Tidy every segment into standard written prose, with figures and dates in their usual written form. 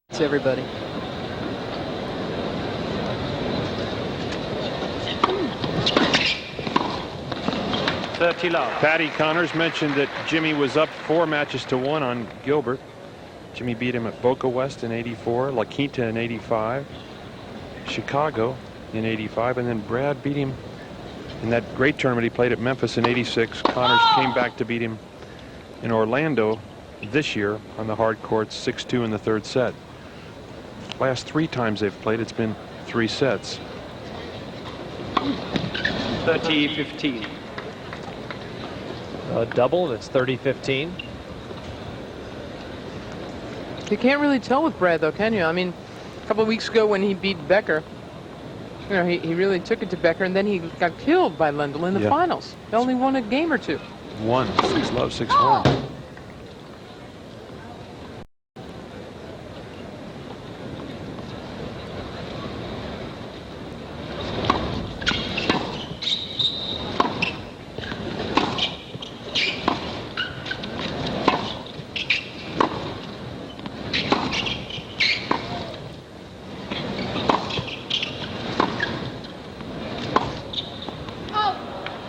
It's everybody. Patty Connors mentioned that Jimmy was up 4 matches to 1 on Gilbert. Jimmy beat him at Boca West in '84, La Quinta in '85, Chicago in '85, and then Brad beat him in that great tournament he played at Memphis in '86. Connors came back to beat him in Orlando this year on the hard courts, 6-2 in the 3rd set. Last 3 times they've played, it's been 3 sets. 30-15. A double, that's 30-15. You can't really tell with Brad, though, can you? I mean, a couple of weeks ago when he beat Becker, you know, he really took it to Becker, and then he got killed by Lendl in the finals. He only won a game or 2. 6-love, 6-1.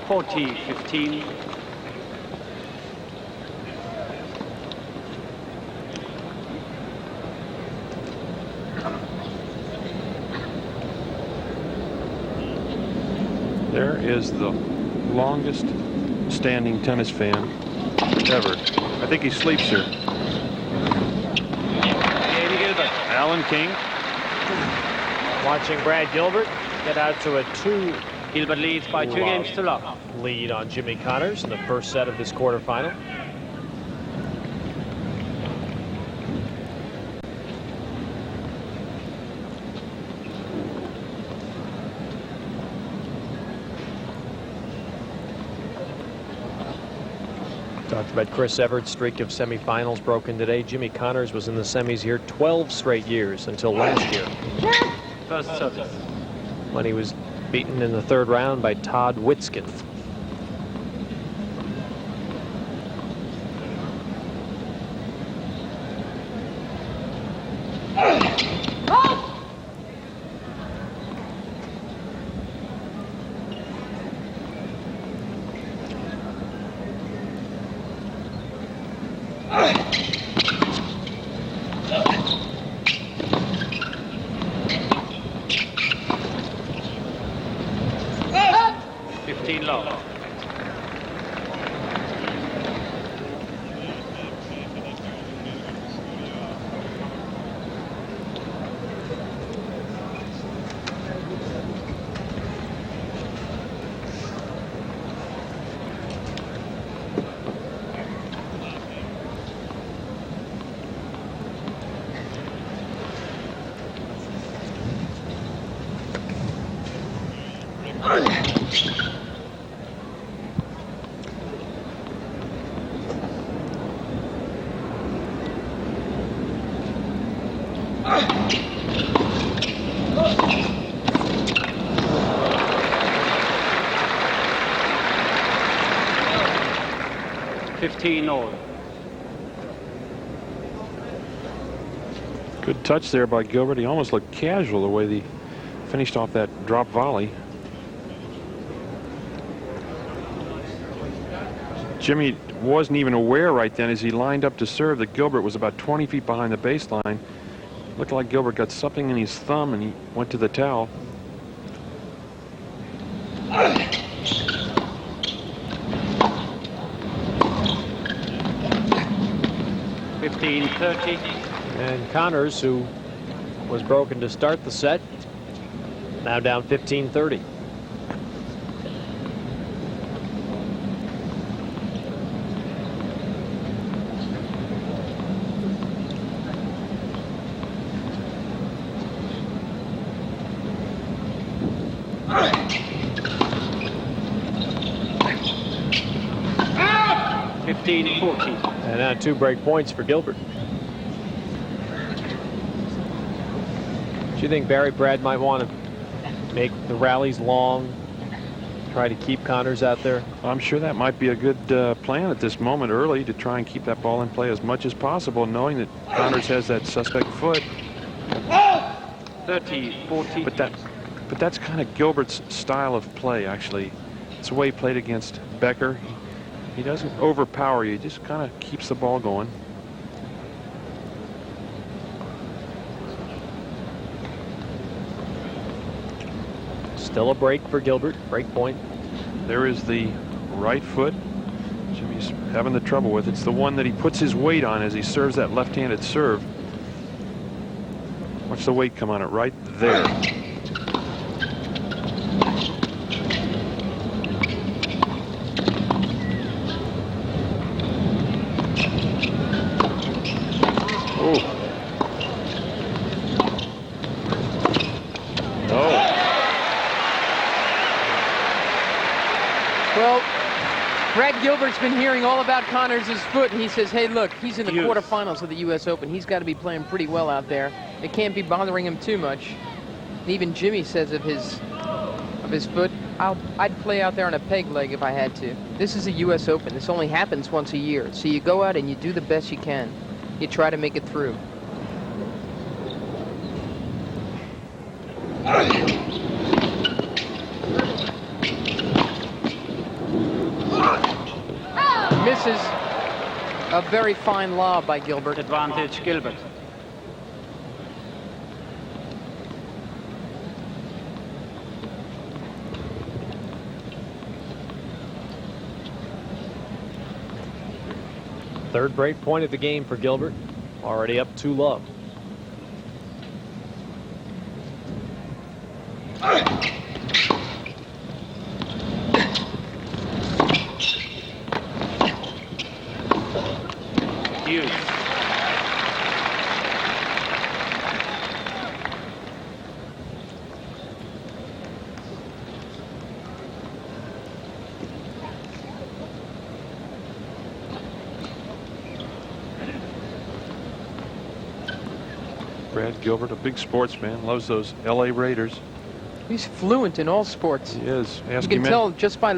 $40-15. There is the longest standing tennis fan ever. I think he sleeps here. Gilbert. Alan King. Watching Brad Gilbert get out to a 2 Gilbert leads by 2 games to love. lead on Jimmy Connors in the first set of this quarterfinal. Talked about Chris Evert's streak of semifinals broken today. Jimmy Connors was in the semis here 12 straight years until last year, First service. when he was beaten in the 3rd round by Todd Witzkin. Love. All. Good touch there by Gilbert. He almost looked casual the way he finished off that drop volley. Jimmy wasn't even aware right then as he lined up to serve that Gilbert was about 20 feet behind the baseline. Looked like Gilbert got something in his thumb and he went to the towel. 15-30. And Connors, who was broken to start the set, now down 15-30. And now 2 break points for Gilbert. Do you think Barry Brad might want to make the rallies long, try to keep Connors out there? I'm sure that might be a good plan at this moment early to try and keep that ball in play as much as possible, knowing that Connors has that suspect foot. 30-14. But that's kind of Gilbert's style of play, actually. It's the way he played against Becker. He doesn't overpower you, he just kind of keeps the ball going. Still a break for Gilbert. Break point. There is the right foot Jimmy's having the trouble with. It's the one that he puts his weight on as he serves that left-handed serve. Watch the weight come on it right there. Oh. Well, Brad Gilbert's been hearing all about Connors' foot, and he says, hey, look, he's in the quarterfinals of the U.S. Open. He's got to be playing pretty well out there. It can't be bothering him too much. And even Jimmy says of his foot, I'd play out there on a peg leg if I had to. This is a U.S. Open. This only happens once a year. So you go out and you do the best you can. You try to make it through. Misses a very fine lob by Gilbert. Advantage Gilbert. Third break point of the game for Gilbert. Already up 2-love. Brad Gilbert, a big sportsman, loves those L.A. Raiders. He's fluent in all sports. He is. You can tell just by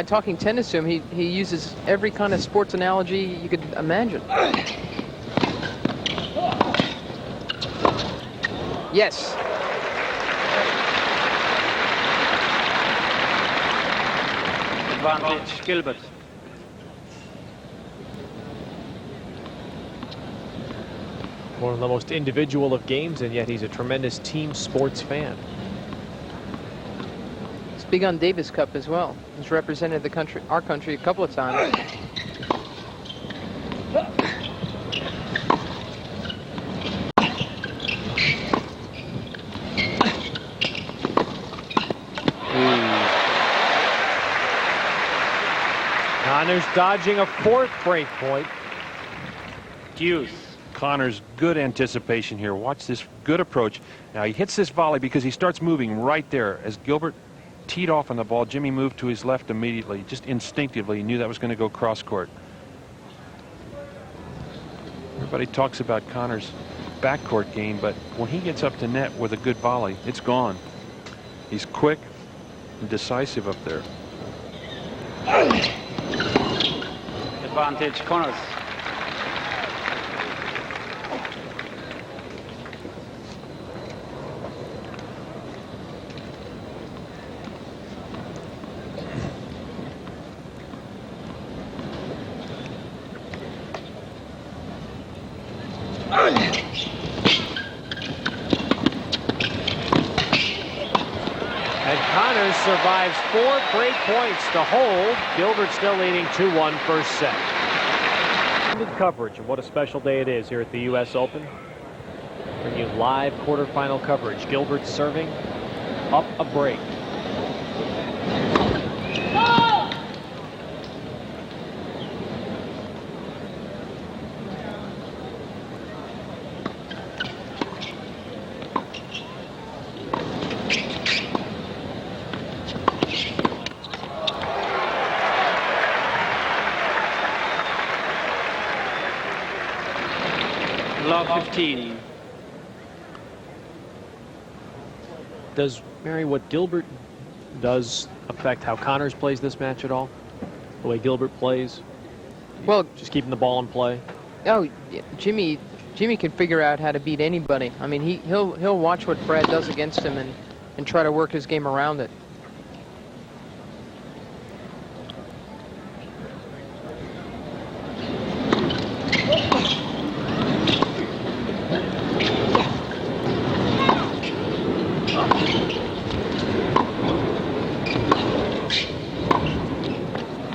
talking tennis to him. He uses every kind of sports analogy you could imagine. Yes. Advantage Gilbert. One of the most individual of games, and yet he's a tremendous team sports fan. He's big on Davis Cup as well. He's represented the country, our country, a couple of times. Connors dodging a fourth break point. Deuce. Connors, good anticipation here. Watch this good approach. Now he hits this volley because he starts moving right there. As Gilbert teed off on the ball, Jimmy moved to his left immediately. Just instinctively, he knew that was going to go cross court. Everybody talks about Connors' backcourt game, but when he gets up to net with a good volley, it's gone. He's quick and decisive up there. Advantage Connors. And Connors survives 4 break points to hold. Gilbert still leading 2-1 first set. Coverage, and what a special day it is here at the U.S. Open. Bring you live quarterfinal coverage. Gilbert serving up a break. Love 15. Does, Mary, what Gilbert does affect how Connors plays this match at all? The way Gilbert plays? Well, just keeping the ball in play? Oh, yeah, Jimmy Jimmy can figure out how to beat anybody. I mean, he'll watch what Brad does against him and try to work his game around it.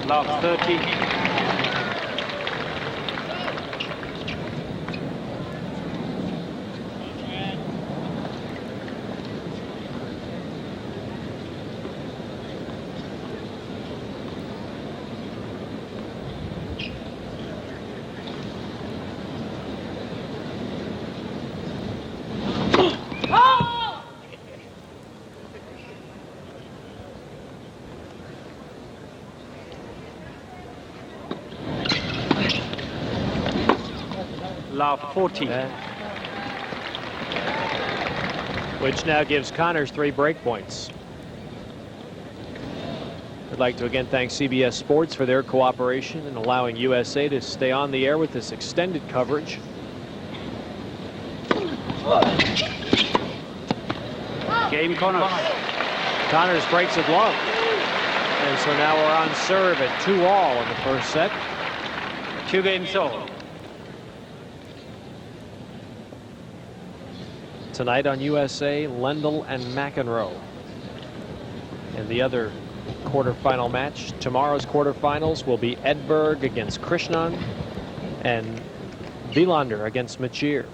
Love 30. Love 40. Which now gives Connors 3 break points. I'd like to again thank CBS Sports for their cooperation in allowing USA to stay on the air with this extended coverage. Game Connors. Connors breaks it long. And so now we're on serve at 2-all in the first set. 2 games all. Tonight on USA, Lendl and McEnroe. And the other quarterfinal match, tomorrow's quarterfinals, will be Edberg against Krishnan and Wilander against Machir.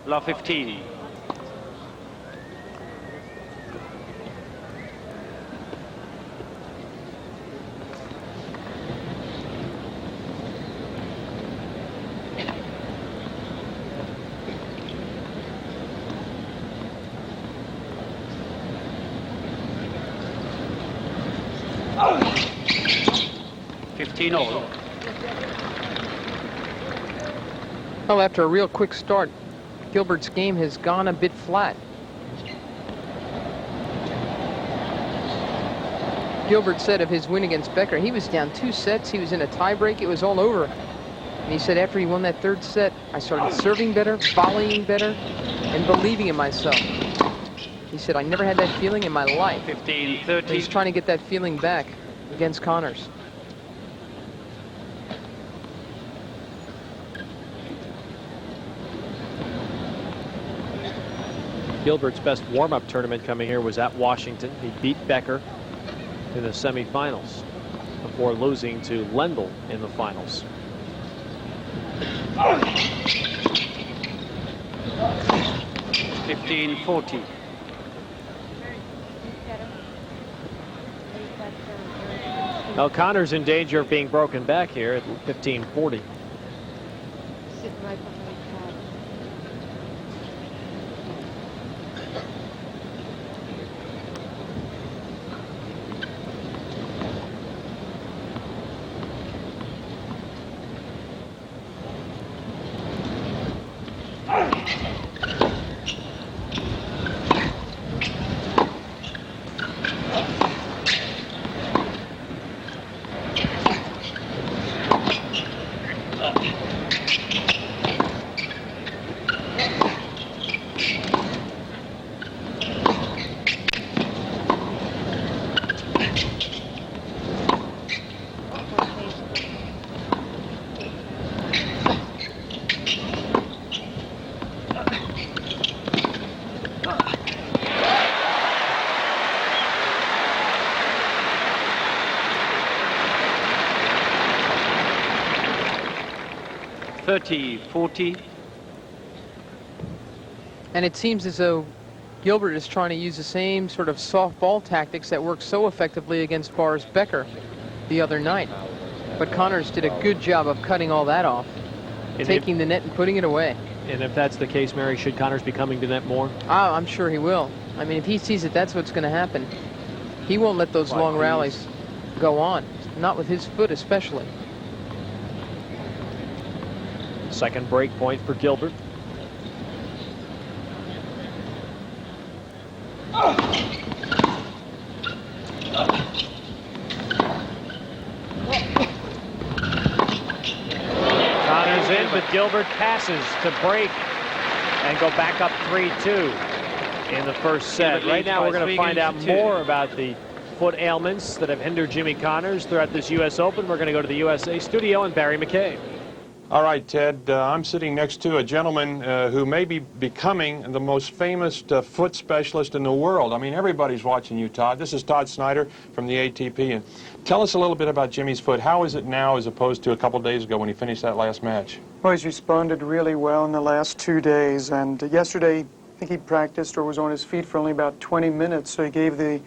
Love 15. All. Well, after a real quick start, Gilbert's game has gone a bit flat. Gilbert said of his win against Becker, he was down 2 sets, he was in a tiebreak, it was all over. And he said after he won that 3rd set, I started serving better, volleying better, and believing in myself. He said, I never had that feeling in my life. 15-30. He's trying to get that feeling back against Connors. Gilbert's best warm-up tournament coming here was at Washington. He beat Becker in the semifinals before losing to Lendl in the finals. Oh. 15-40. Now Connors in danger of being broken back here at 15-40. Sitting right behind Todd. And it seems as though Gilbert is trying to use the same sort of softball tactics that worked so effectively against Boris Becker the other night. But Connors did a good job of cutting all that off, taking the net and putting it away. And if that's the case, Mary, should Connors be coming to net more? Oh, I'm sure he will. I mean, if he sees that that's what's going to happen, he won't let those long rallies go on. Not with his foot especially. Second break point for Gilbert. Connors in, but Gilbert passes to break and go back up 3-2 in the first set. Right now we're going to find out more about the foot ailments that have hindered Jimmy Connors throughout this U.S. Open. We're going to go to the USA studio and Barry McCabe. All right, Ted, I'm sitting next to a gentleman who may be becoming the most famous foot specialist in the world. I mean, everybody's watching you, Todd. This is Todd Snyder from the ATP. And tell us a little bit about Jimmy's foot. How is it now as opposed to a couple days ago when he finished that last match? Well, he's responded really well in the last 2 days. And yesterday, I think he practiced or was on his feet for only about 20 minutes. So he gave the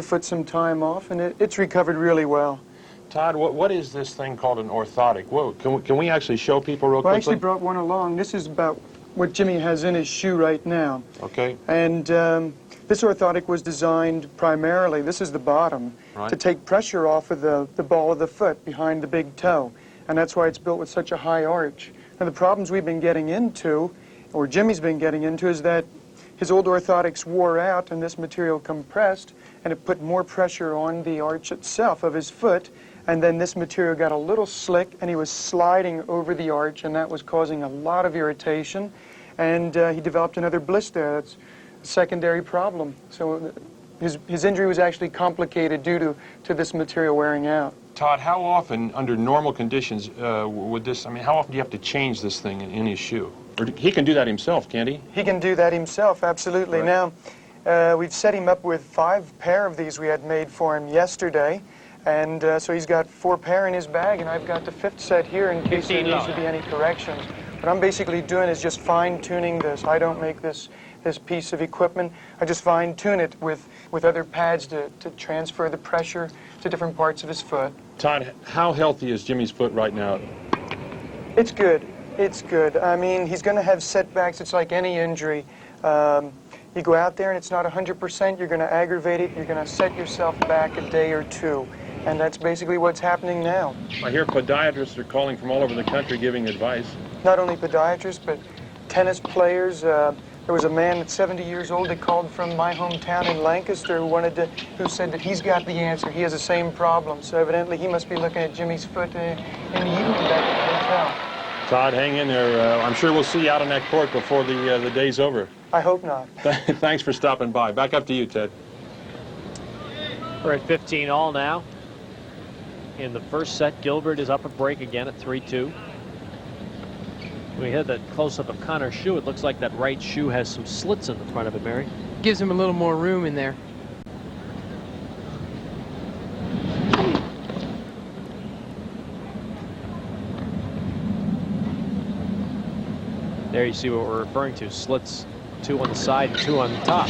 foot some time off, and it's recovered really well. Todd, what is this thing called an orthotic? Whoa, can we actually show people real quickly? Well, I actually brought one along. This is about what Jimmy has in his shoe right now. Okay. And this orthotic was designed primarily, this is the bottom, right, to take pressure off of the ball of the foot behind the big toe. And that's why it's built with such a high arch. Now, the problems we've been getting into, or Jimmy's been getting into, is that his old orthotics wore out and this material compressed, and it put more pressure on the arch itself of his foot. And then this material got a little slick, and he was sliding over the arch, and that was causing a lot of irritation. And he developed another blister. That's a secondary problem. So his injury was actually complicated due to this material wearing out. Todd, how often, under normal conditions, would this, I mean, how often do you have to change this thing in his shoe? Or he can do that himself, can't he? He can do that himself, absolutely. Right. Now, we've set him up with 5 pair of these we had made for him yesterday. And so he's got 4 pair in his bag, and I've got the 5th set here in case there needs to be any corrections. What I'm basically doing is just fine-tuning this. I don't make this piece of equipment. I just fine-tune it with other pads to transfer the pressure to different parts of his foot. Todd, how healthy is Jimmy's foot right now? It's good. It's good. I mean, he's going to have setbacks. It's like any injury. You go out there and it's not 100%, you're going to aggravate it. You're going to set yourself back a day or 2. And that's basically what's happening now. I hear podiatrists are calling from all over the country giving advice. Not only podiatrists, but tennis players. There was a man at 70 years old that called from my hometown in Lancaster who said that he's got the answer. He has the same problem. So evidently he must be looking at Jimmy's foot in the evening back at the hotel. Todd, hang in there. I'm sure we'll see you out on that court before the day's over. I hope not. Thanks for stopping by. Back up to you, Ted. We're at 15 all now. In the first set, Gilbert is up a break again at 3-2. We had that close-up of Connor's shoe. It looks like that right shoe has some slits in the front of it, Mary. Gives him a little more room in there. There you see what we're referring to. Slits, 2 on the side and 2 on the top.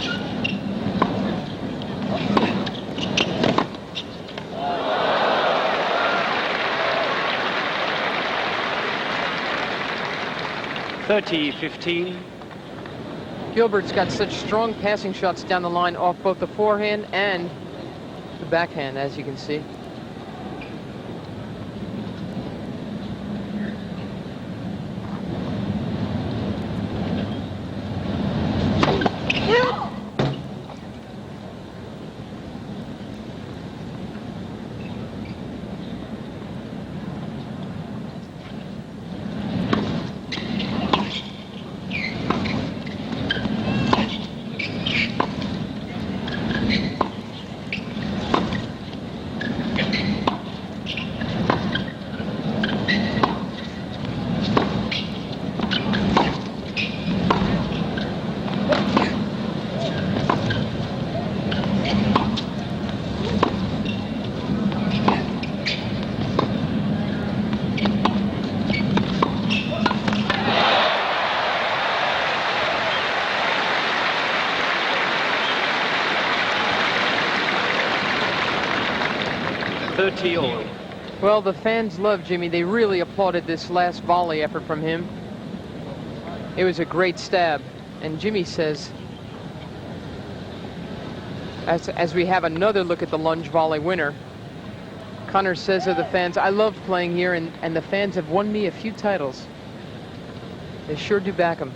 (30-15). Gilbert's got such strong passing shots down the line off both the forehand and the backhand, as you can see. Well, the fans love Jimmy. They really applauded this last volley effort from him. It was a great stab. And Jimmy says, as we have another look at the lunge volley winner, Connor says of the fans, I love playing here, and the fans have won me a few titles. They sure do back him.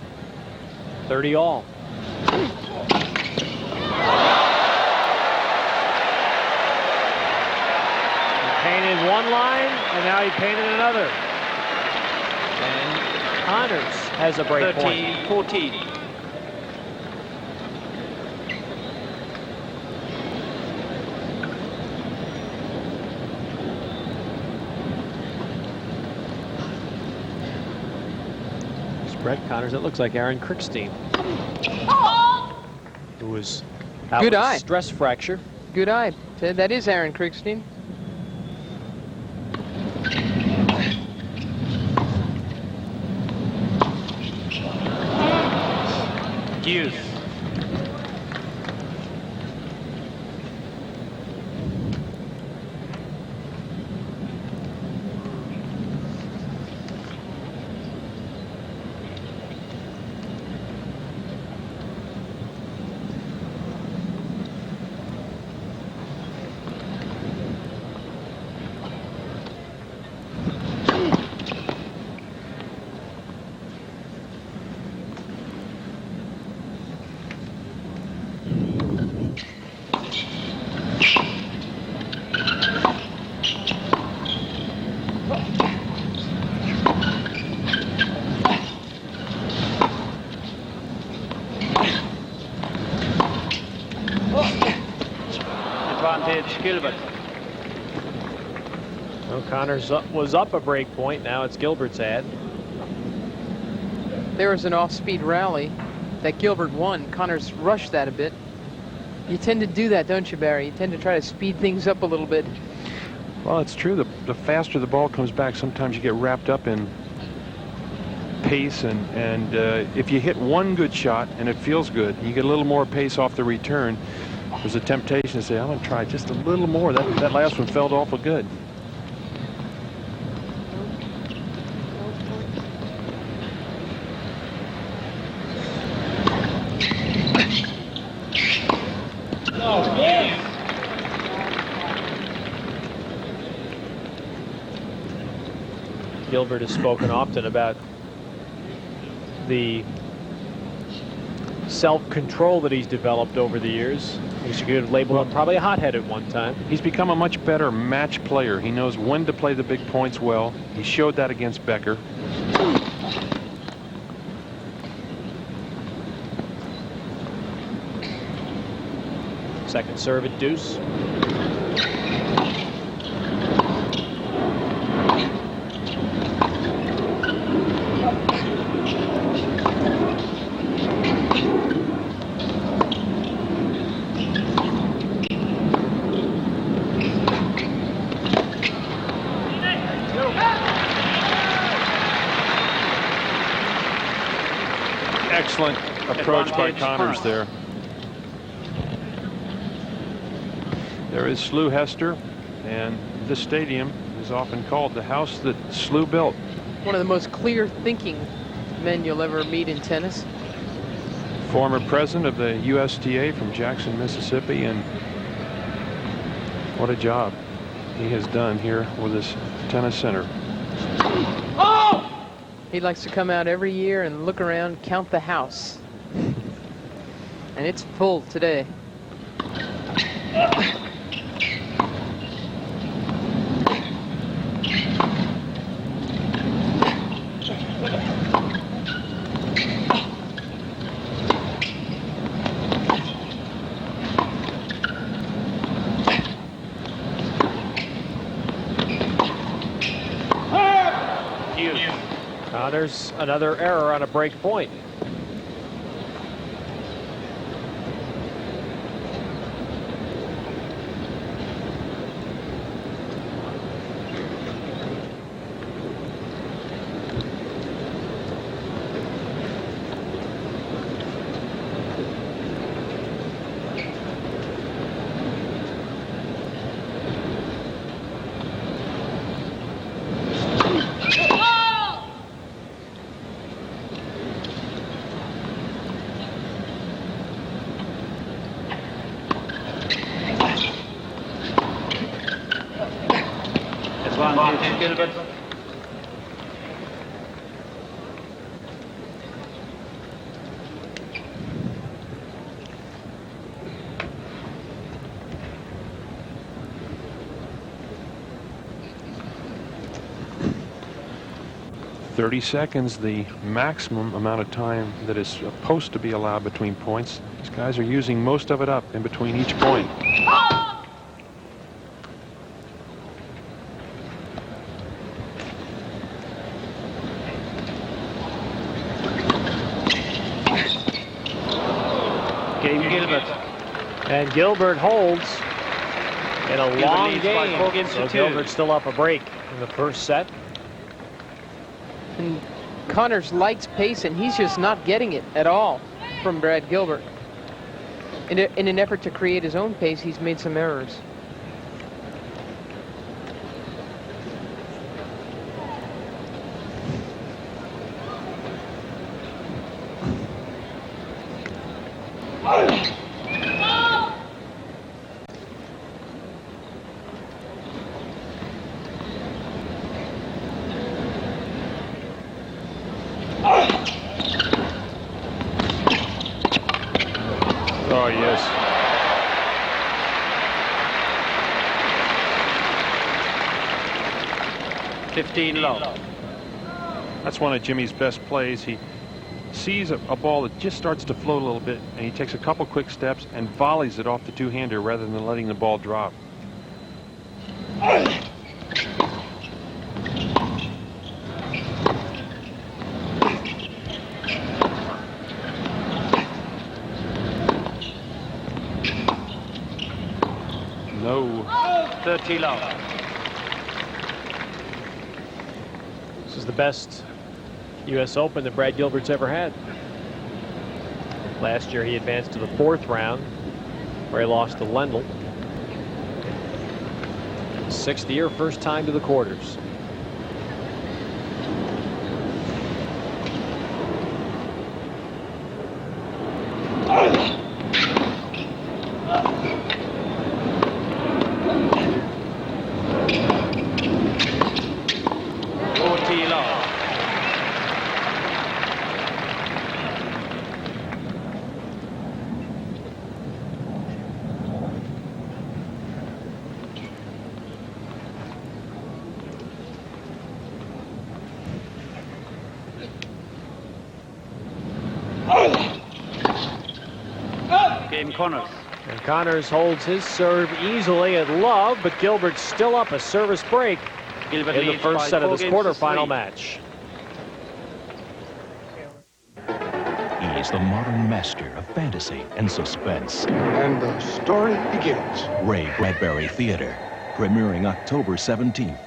30 all. and now he painted another. And Connors has a break point. 30-14. Brett Connors, it looks like Aaron Krickstein, who was out Good with eye. a stress fracture. Good eye. Ted, that is Aaron Krickstein. Deuce. Advantage, Gilbert. Well, Connors was up a break point. Now it's Gilbert's ad. There was an off-speed rally that Gilbert won. Connors rushed that a bit. You tend to do that, don't you, Barry? You tend to try to speed things up a little bit. Well, it's true. The faster the ball comes back, sometimes you get wrapped up in pace, and if you hit one good shot and it feels good, you get a little more pace off the return. There's a temptation to say, I'm going to try just a little more. That last one felt awful good. Gilbert has spoken often about the self-control that he's developed over the years. You could label him probably a hothead at one time. He's become a much better match player. He knows when to play the big points well. He showed that against Becker. Second serve at deuce. Excellent approach by Connors there. There is Slew Hester, and this stadium is often called the house that Slew built. One of the most clear-thinking men you'll ever meet in tennis. Former president of the USTA from Jackson, Mississippi, and what a job he has done here with this tennis center. He likes to come out every year and look around, count the house. And it's full today. There's another error on a break point. Advantage, Gilbert. 30 seconds, the maximum amount of time that is supposed to be allowed between points. These guys are using most of it up in between each point. Game Gilbert. And Gilbert holds in a Gilbert long leads by 4 games game. to So 2. Gilbert's still up a break in the first set. And Connors likes pace, and he's just not getting it at all from Brad Gilbert. In an effort to create his own pace, he's made some errors. Oh, yes. Low. That's one of Jimmy's best plays. He sees a ball that just starts to float a little bit, and he takes a couple quick steps and volleys it off the two-hander rather than letting the ball drop. No. 30 low. This is the best U.S. Open that Brad Gilbert's ever had. Last year he advanced to the 4th round, where he lost to Lendl. 6th year, first time to the quarters. Game Connors. And Connors holds his serve easily at love, but Gilbert's still up a service break Gilbert in the leads by first set of 4 this games to quarterfinal 3. match. He is the modern master of fantasy and suspense. And the story begins. Ray Bradbury Theater, premiering October 17th.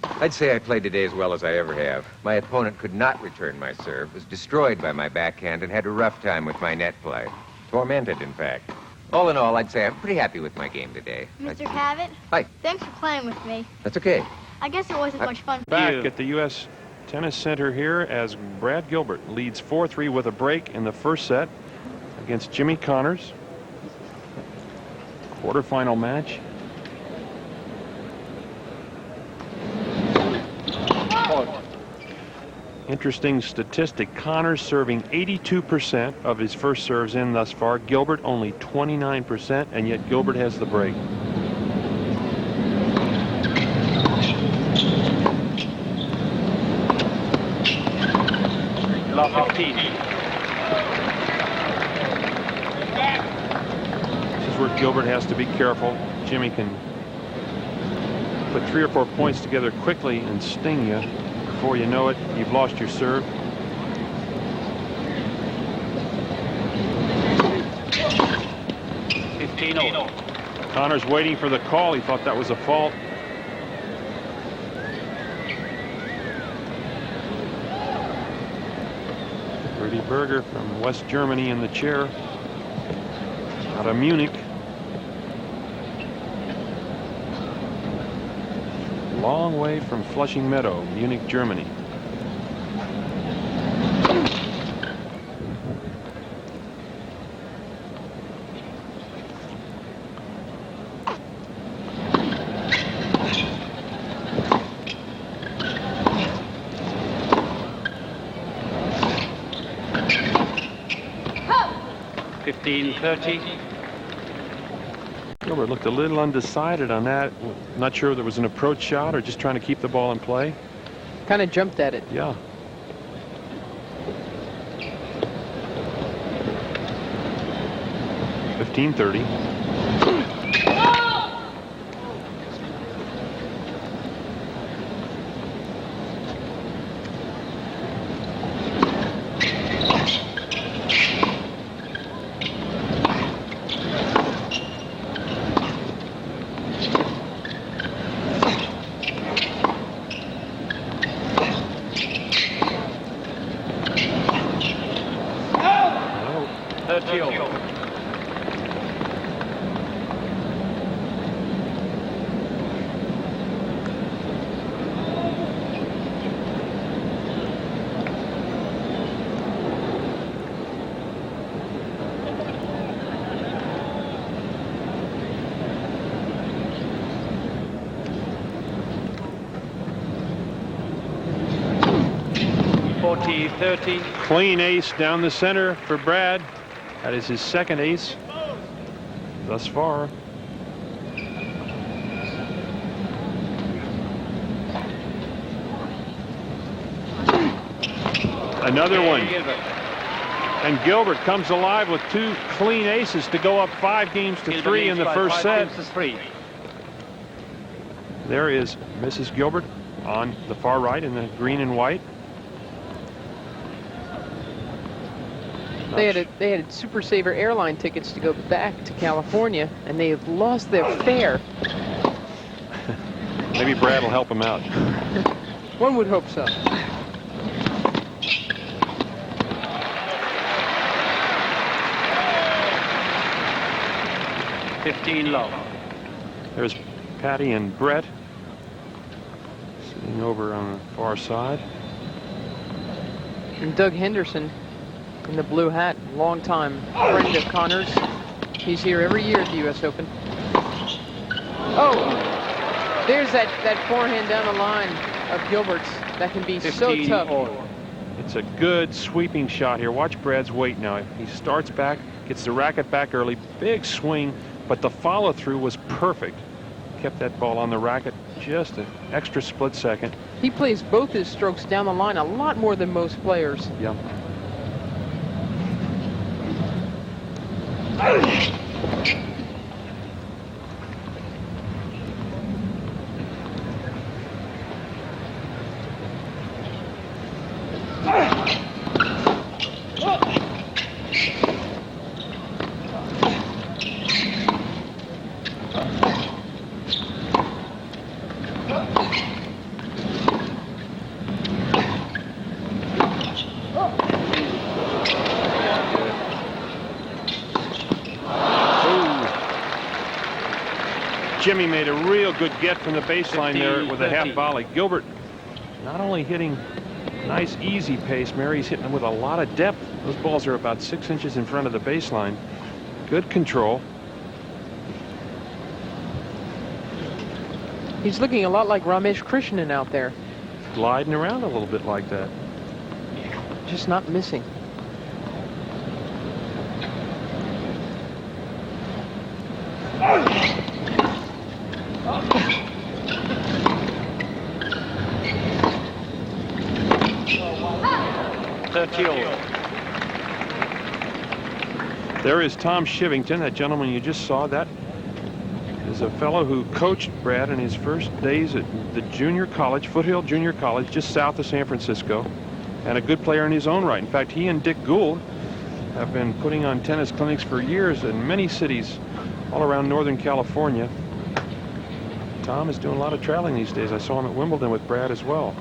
I'd say I played today as well as I ever have. My opponent could not return my serve, was destroyed by my backhand, and had a rough time with my net play. Tormented, in fact. All in all, I'd say I'm pretty happy with my game today. Mr. Cavett? Hi. Thanks for playing with me. That's okay. I guess it wasn't much fun. Back at the U.S. Tennis Center here as Brad Gilbert leads 4-3 with a break in the first set against Jimmy Connors. Quarterfinal match. Interesting statistic. Connors serving 82% of his first serves in thus far. Gilbert only 29%, and yet Gilbert has the break. Low 15. This is where Gilbert has to be careful. Jimmy can put 3 or 4 points together quickly and sting you. Before you know it, you've lost your serve. Connors waiting for the call. He thought that was a fault. Rudy Berger from West Germany in the chair out of Munich. Long way from Flushing Meadow, Munich, Germany. Gilbert looked a little undecided on that. Not sure if there was an approach shot or just trying to keep the ball in play. Kind of jumped at it. Yeah. $15.30. Clean ace down the center for Brad. That is his second ace thus far. Another one. And Gilbert comes alive with 2 clean aces to go up 5-3 in the first set. There is Mrs. Gilbert on the far right in the green and white. They had Super Saver airline tickets to go back to California, and they have lost their fare. Maybe Brad will help him out. One would hope so. $15 low. There's Patty and Brett sitting over on the far side. And Doug Henderson in the blue hat, longtime friend of Connors. He's here every year at the U.S. Open. Oh, there's that forehand down the line of Gilbert's. That can be so tough. It's a good sweeping shot here. Watch Brad's weight now. He starts back, gets the racket back early, big swing, but the follow through was perfect. Kept that ball on the racket just an extra split second. He plays both his strokes down the line a lot more than most players. Yeah. Jimmy made a real good get from the baseline there with a half volley. Gilbert not only hitting nice easy pace, Mary's hitting them with a lot of depth. Those balls are about 6 inches in front of the baseline. Good control. He's looking a lot like Ramesh Krishnan out there. Gliding around a little bit like that. Just not missing. There is Tom Shivington, that gentleman you just saw. That is a fellow who coached Brad in his first days at the junior college, Foothill Junior College, just south of San Francisco, and a good player in his own right. In fact, he and Dick Gould have been putting on tennis clinics for years in many cities all around Northern California. Tom is doing a lot of traveling these days. I saw him at Wimbledon with Brad as well.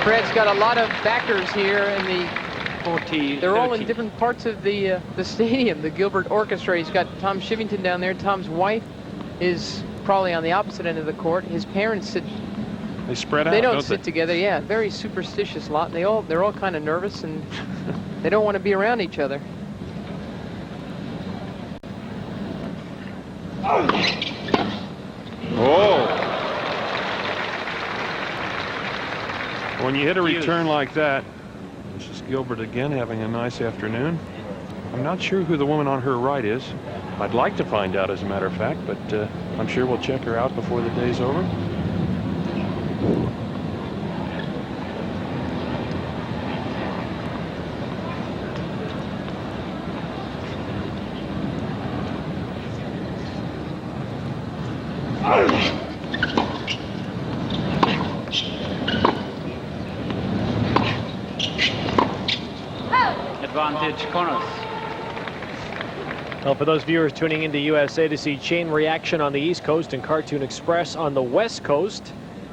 Brad's got a lot of backers here in the 40. They're all in different parts of the stadium. The Gilbert Orchestra. He's got Tom Shivington down there. Tom's wife is probably on the opposite end of the court. His parents sit. They spread out. They don't sit together. Yeah, very superstitious lot. They're all kind of nervous and they don't want to be around each other. Oh! When you hit a return like that, this is Gilbert again having a nice afternoon. I'm not sure who the woman on her right is. I'd like to find out, as a matter of fact, but I'm sure we'll check her out before the day's over. Advantage Connors. Well, for those viewers tuning into USA to see Chain Reaction on the East Coast and Cartoon Express on the West Coast,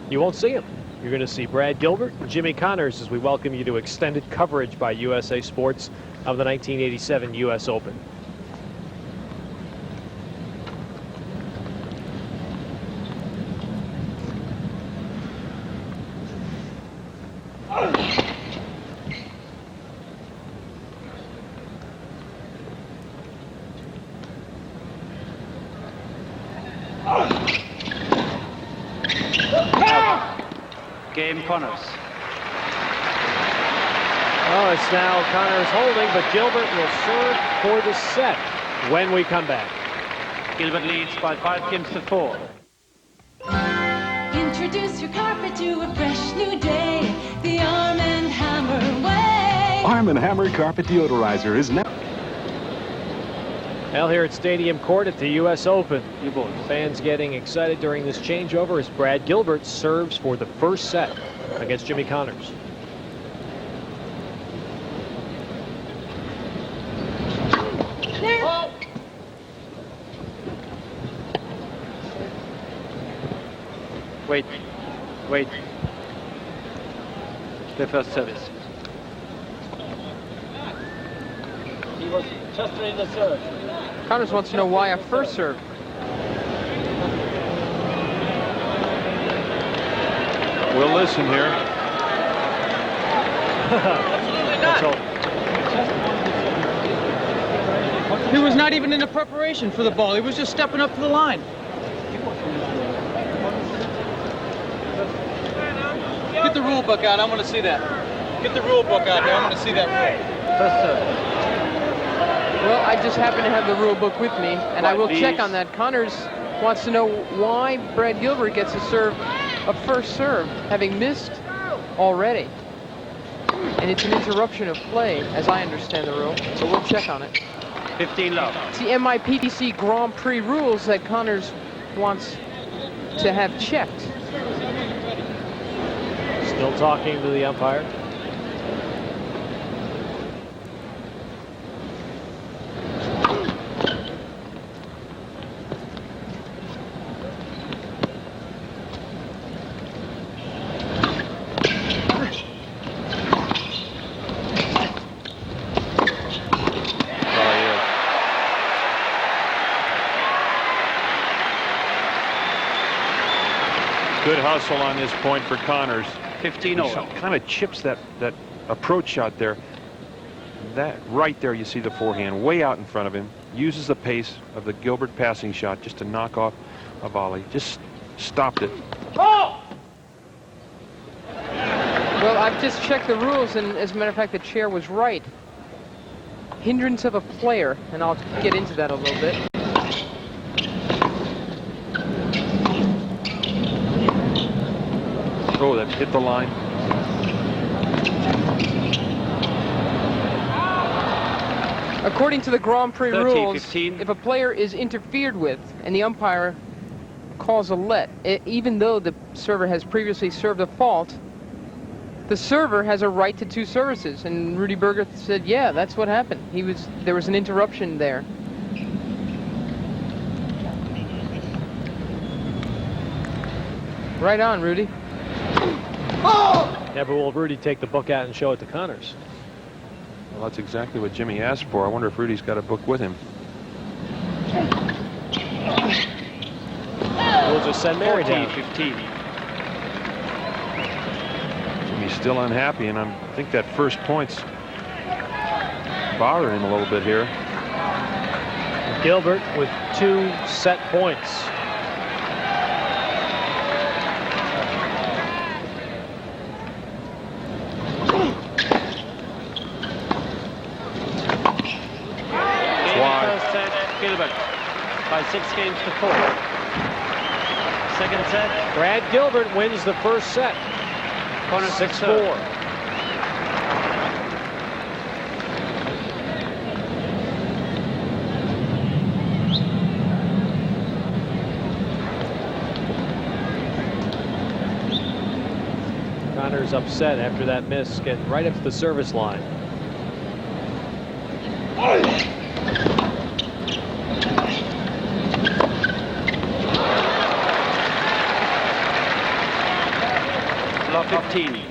you won't see them. You're going to see Brad Gilbert and Jimmy Connors as we welcome you to extended coverage by USA Sports of the 1987 U.S. Open. Game Connors. Oh, it's now Connors holding, but Gilbert will serve for the set when we come back. Gilbert leads by 5 games to 4. Introduce your carpet to a fresh new day, the Arm & Hammer way. Arm & Hammer Carpet Deodorizer is now. Well, here at Stadium Court at the U.S. Open, You both. fans getting excited during this changeover as Brad Gilbert serves for the first set against Jimmy Connors. Wait. The first service. He was just ready to serve. Connors wants to know why a first serve. We'll listen here. Let's hope. He was not even in the preparation for the ball. He was just stepping up to the line. Get the rule book out. I want to see that. Get the rule book out here. I want to see that rule. First serve. Well, I just happen to have the rule book with me, and I will check on that. Connors wants to know why Brad Gilbert gets a first serve, having missed already. And it's an interruption of play, as I understand the rule, so we'll check on it. 15 love. It's the MIPDC Grand Prix rules that Connors wants to have checked. Still talking to the umpire. Good hustle on this point for Connors. 15-0. Kind of chips that approach shot there. That right there, you see the forehand way out in front of him. Uses the pace of the Gilbert passing shot just to knock off a volley. Just stopped it. Well, I've just checked the rules, and as a matter of fact, the chair was right. Hindrance of a player, and I'll get into that a little bit. Oh, that hit the line. According to the Grand Prix 30, rules, 15. if a player is interfered with and the umpire calls a let, even though the server has previously served a fault, the server has a right to 2 services. And Rudy Berger said, yeah, that's what happened. There was an interruption there. Right on, Rudy. Yeah, but will Rudy take the book out and show it to Connors? Well, that's exactly what Jimmy asked for. I wonder if Rudy's got a book with him. We'll just send Mary down. 15. Jimmy's still unhappy, and I think that first point's bothering him a little bit here. Gilbert with 2 set points. Gilbert by 6 games to 4. Second set. Brad Gilbert wins the first set. Connors 6-4. Connors upset after that miss, getting right up to the service line. Love 15.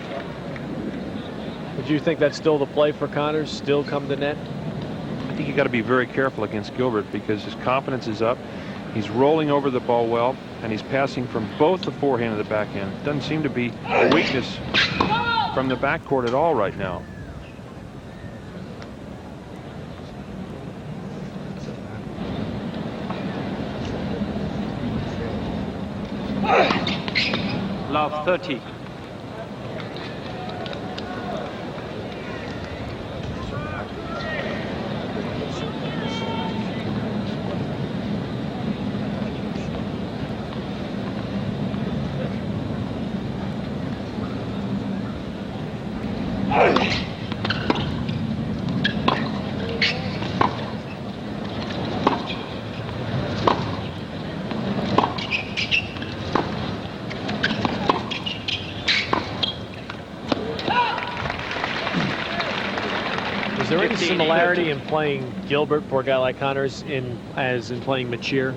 Would you think that's still the play for Connors? Still come to net? I think you got to be very careful against Gilbert because his confidence is up. He's rolling over the ball well, and he's passing from both the forehand and the backhand. Doesn't seem to be a weakness from the backcourt at all right now. Love 30. Is there any similarity in playing Gilbert for a guy like Connors as in playing Machir?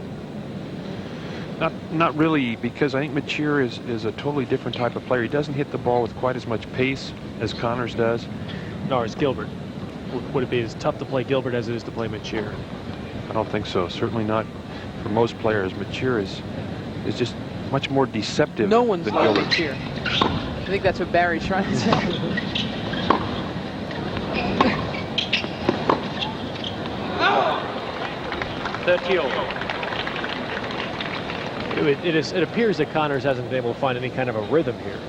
Not really, because I think Machir is a totally different type of player. He doesn't hit the ball with quite as much pace as Connors does. Nor as Gilbert. Would it be as tough to play Gilbert as it is to play Machir? I don't think so. Certainly not for most players. Machir is just much more deceptive. No one's than like Gilbert. Machir. I think that's what Barry's trying to say. 30 over. It appears that Connors hasn't been able to find any kind of a rhythm here.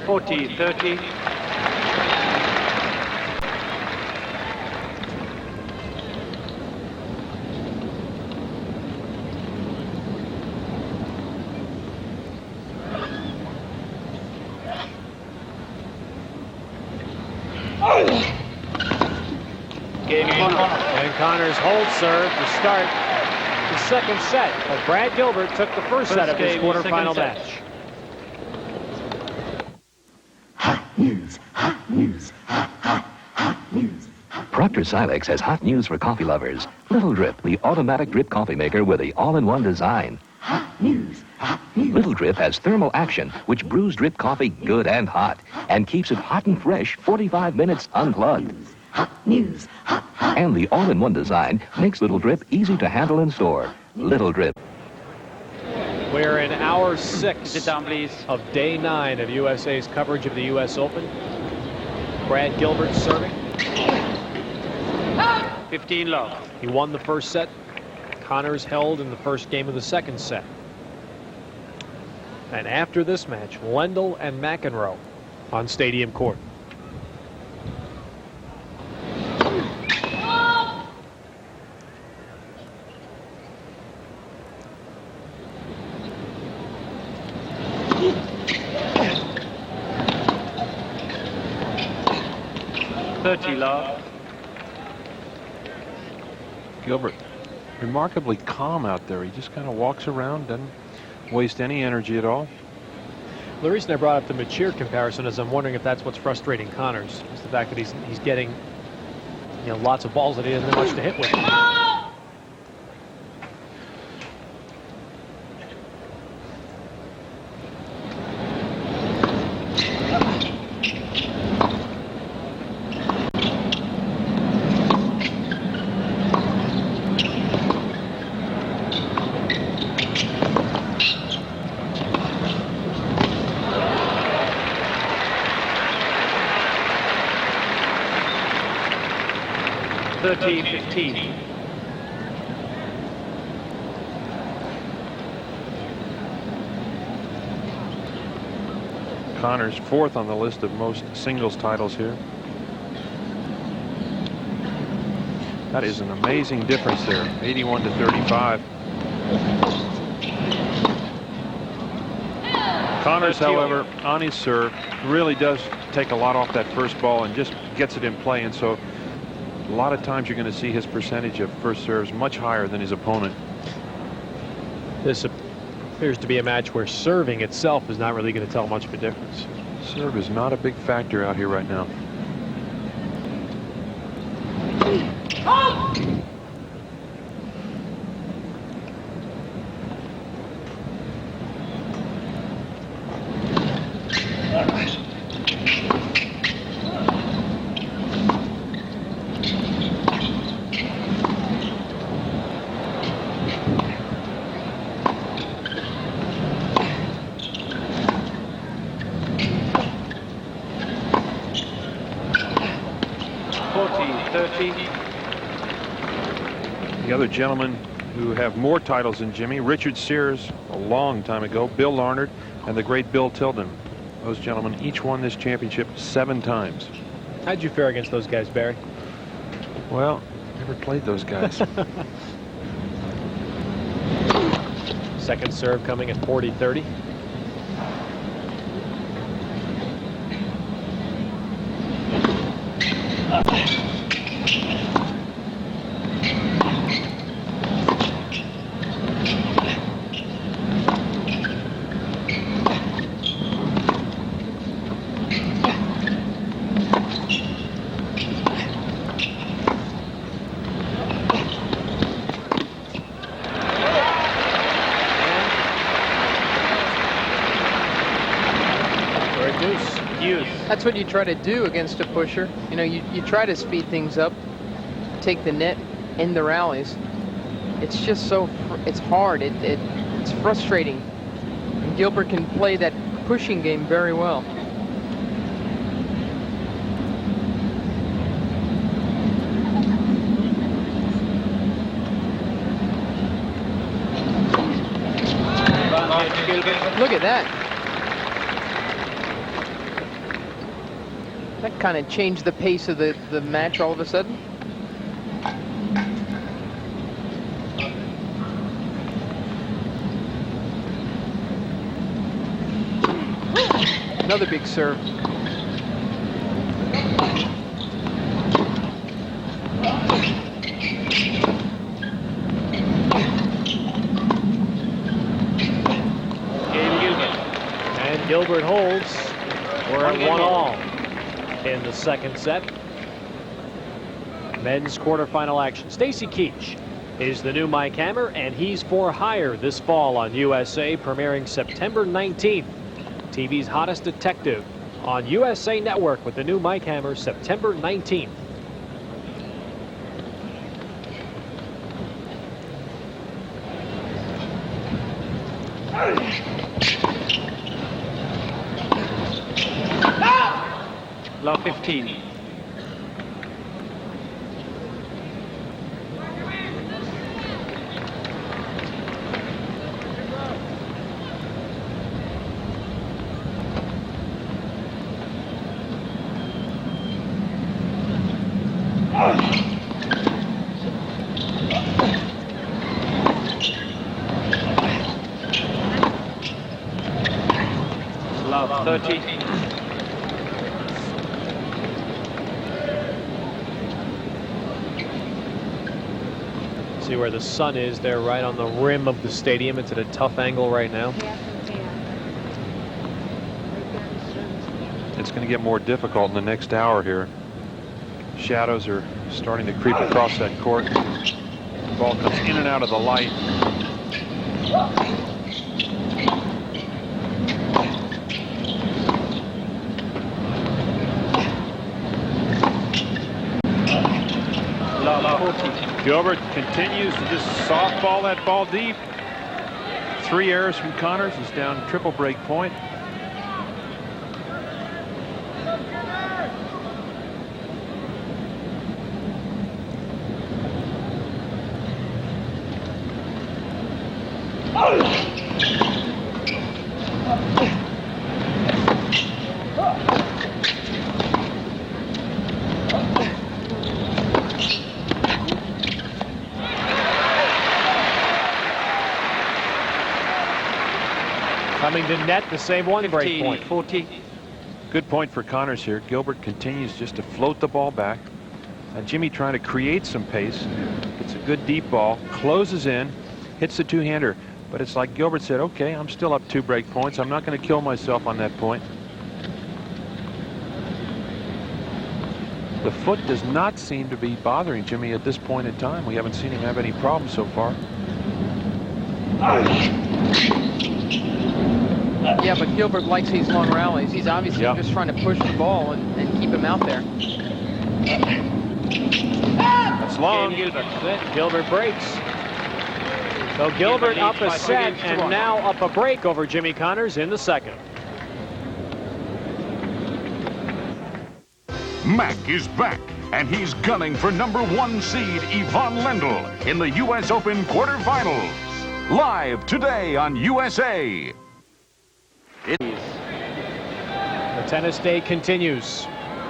Forty, 30. Game Connors. And Connors holds serve to start the second set. But Brad Gilbert took the first set of his game, quarterfinal second set. match. Procter Silex has hot news for coffee lovers. Little Drip, the automatic drip coffee maker with the all-in-one design. Little Drip has thermal action, which brews drip coffee good and hot, and keeps it hot and fresh 45 minutes unplugged. And the all-in-one design makes Little Drip easy to handle and store. Little Drip. We're in hour 6 Sit down, please. of day 9 of USA's coverage of the U.S. Open. Brad Gilbert serving. 15 love. He won the first set. Connors held in the first game of the second set. And after this match, Lendl and McEnroe on Stadium Court. Love. Gilbert, remarkably calm out there. He just kind of walks around, doesn't waste any energy at all. The reason I brought up the Machir comparison is I'm wondering if that's what's frustrating Connors, is the fact that he's getting, lots of balls that he doesn't have much to hit with. 30-15. Connors fourth on the list of most singles titles here. That is an amazing difference there, 81 to 35. Connors, however, on his serve, really does take a lot off that first ball and just gets it in play. And so a lot of times you're going to see his percentage of first serves much higher than his opponent. This appears to be a match where serving itself is not really going to tell much of a difference. Serve is not a big factor out here right now. The other gentlemen who have more titles than Jimmy, Richard Sears a long time ago, Bill Larnard, and the great Bill Tilden. Those gentlemen each won this championship 7 times. How'd you fare against those guys, Barry? Well, never played those guys. Second serve coming at 40-30. That's what you try to do against a pusher. You know, you try to speed things up, take the net, end the rallies. It's just so, it's hard. It's frustrating. And Gilbert can play that pushing game very well. Look at that. That kind of changed the pace of the match all of a sudden. Another big serve. And Gilbert holds. We're at 1-all. In the second set. Men's quarterfinal action. Stacy Keach is the new Mike Hammer, and he's for hire this fall on USA, premiering September 19th. TV's hottest detective on USA Network with the new Mike Hammer, September 19th. Love 15. Love 30. See where the sun is there, right on the rim of the stadium. It's at a tough angle right now. It's going to get more difficult in the next hour here. Shadows are starting to creep across that court. The ball comes in and out of the light. Gilbert continues to just softball that ball deep. 3 errors from Connors. He's down triple break point. Getting to net the same one break 15, point. 40. Good point for Connors here. Gilbert continues just to float the ball back. And Jimmy trying to create some pace. Gets a good deep ball, closes in, hits the two-hander. But it's like Gilbert said, okay, I'm still up 2 break points. I'm not going to kill myself on that point. The foot does not seem to be bothering Jimmy at this point in time. We haven't seen him have any problems so far. Yeah, but Gilbert likes these long rallies. He's obviously just trying to push the ball and keep him out there. That's long. Gilbert breaks. So Gilbert up a set and now up a break over Jimmy Connors in the second. Mac is back, and he's gunning for #1 seed Yvonne Lendl in the U.S. Open quarterfinals. Live today on USA. The tennis day continues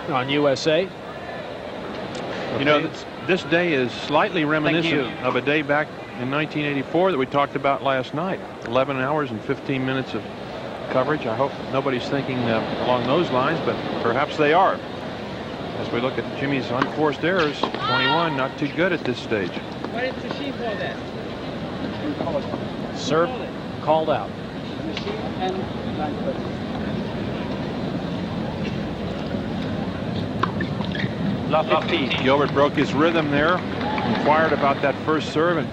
on USA. You know, this day is slightly reminiscent of a day back in 1984 that we talked about last night. 11 hours and 15 minutes of coverage. I hope nobody's thinking along those lines, but perhaps they are. As we look at Jimmy's unforced errors, 21, not too good at this stage. Why didn't Tashim call that? Serve called out. Gilbert broke his rhythm there, inquired about that first serve, and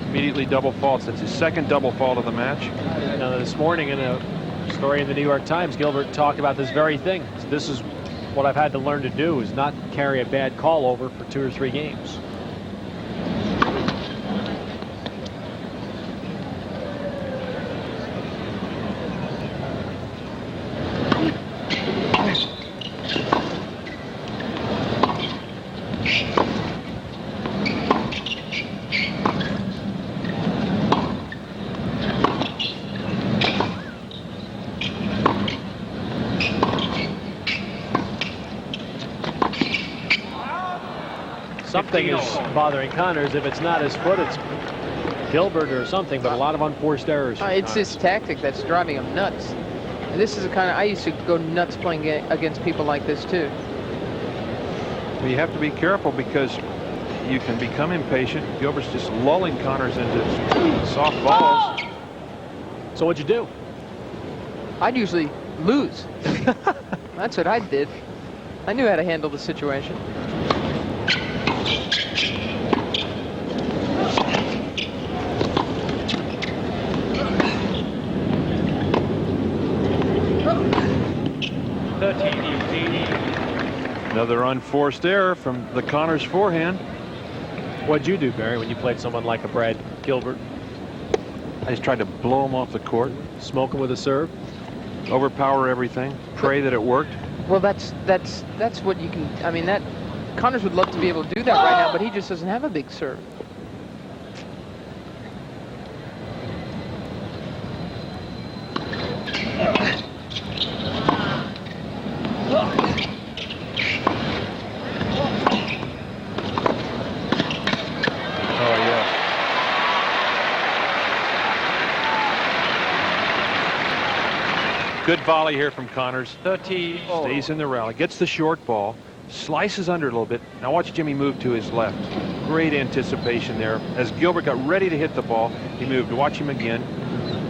immediately double faults. That's his second double fault of the match. Now, this morning in a story in the New York Times, Gilbert talked about this very thing. This is what I've had to learn to do, is not carry a bad call over for 2 or 3 games. Something is bothering Connors. If it's not his foot, it's Gilbert or something, but a lot of unforced errors. It's this tactic that's driving him nuts. And this is the kind of, I used to go nuts playing against people like this too. Well, you have to be careful because you can become impatient. Gilbert's just lulling Connors into soft balls. So what'd you do? I'd usually lose. That's what I did. I knew how to handle the situation. Another unforced error from the Connors forehand. What'd you do, Barry, when you played someone like a Brad Gilbert? I just tried to blow him off the court. Smoke him with a serve? Overpower everything. Pray that it worked. Well, that's what you can, I mean, that Connors would love to be able to do that right now, but he just doesn't have a big serve. Good volley here from Connors. 30. Stays in the rally. Gets the short ball. Slices under a little bit. Now watch Jimmy move to his left. Great anticipation there. As Gilbert got ready to hit the ball, he moved. Watch him again.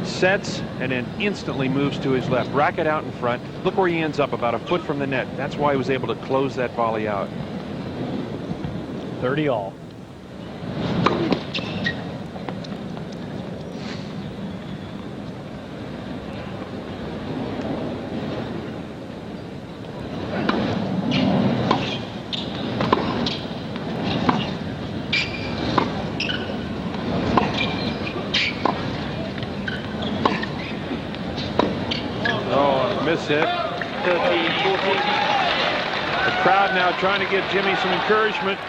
Sets and then instantly moves to his left. Racket out in front. Look where he ends up, about a foot from the net. That's why he was able to close that volley out. 30 all. Hit. 30, 40. The crowd now trying to give Jimmy some encouragement.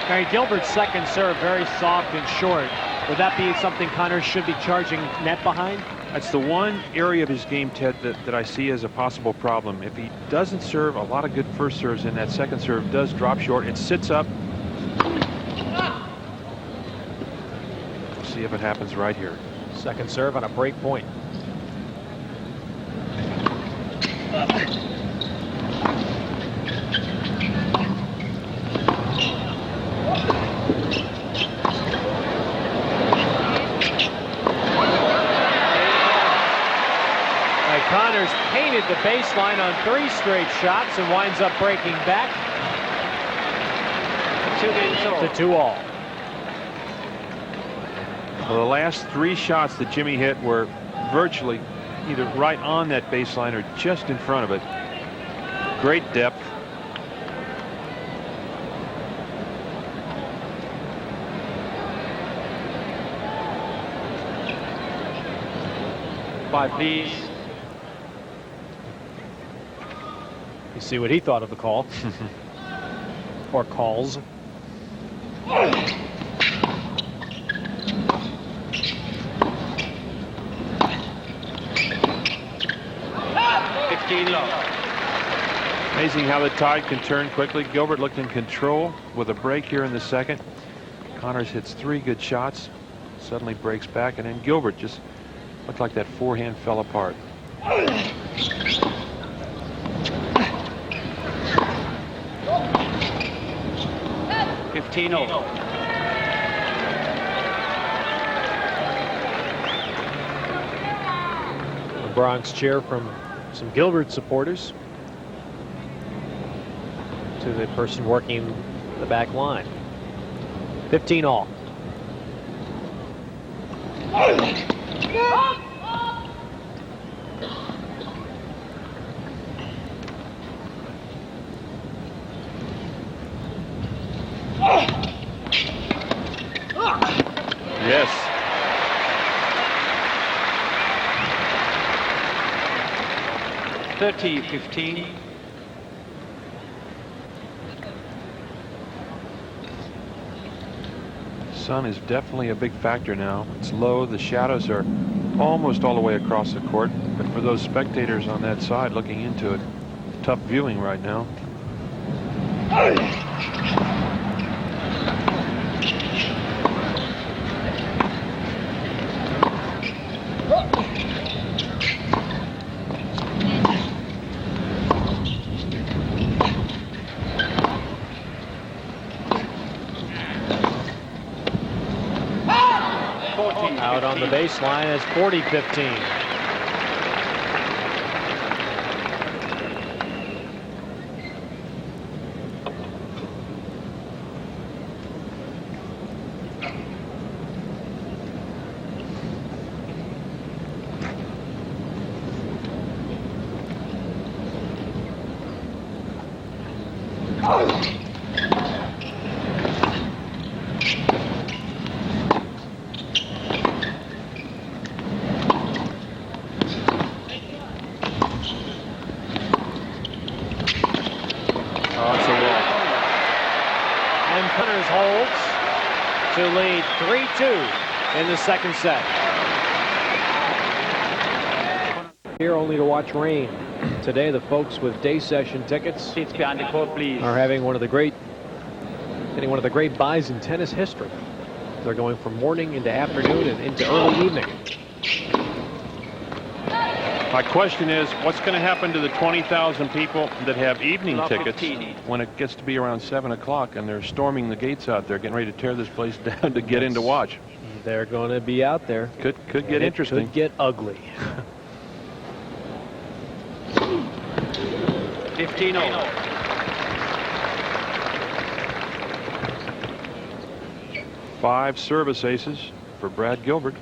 Barry, Gilbert's second serve very soft and short. Would that be something Connors should be charging net behind? That's the one area of his game, Ted, that I see as a possible problem. If he doesn't serve a lot of good first serves and that second serve does drop short, it sits up. We'll see if it happens right here. Second serve on a break point. Connors painted the baseline on 3 straight shots and winds up breaking back to 2 all. Well, the last 3 shots that Jimmy hit were virtually either right on that baseline or just in front of it. Great depth. Five, please. You see what he thought of the call. Or calls. 15 love. Amazing how the tide can turn quickly. Gilbert looked in control with a break here in the second. Connors hits 3 good shots, suddenly breaks back, and then Gilbert just looked like that forehand fell apart. 15 over. A Bronx cheer from some Gilbert supporters to the person working the back line. 15 all. Yes. $30-15. Sun is definitely a big factor now. It's low. The shadows are almost all the way across the court. But for those spectators on that side looking into it, tough viewing right now. Out on the baseline is 40-15. To lead 3-2 in the second set. Here only to watch rain. Today the folks with day session tickets Seats behind the court, please. are having one of the great buys in tennis history. They're going from morning into afternoon and into early evening. My question is, what's going to happen to the 20,000 people that have evening tickets when it gets to be around 7 o'clock and they're storming the gates out there, getting ready to tear this place down to get in to watch? They're going to be out there. Could get interesting. Could get ugly. 15 over. Five service aces for Brad Gilbert.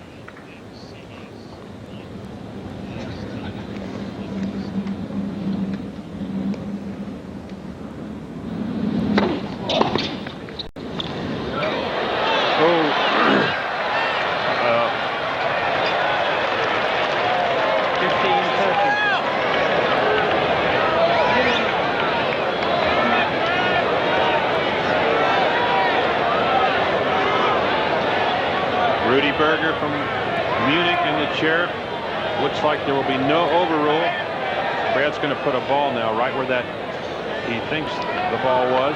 Looks like there will be no overrule. Brad's going to put a ball now right where that he thinks the ball was.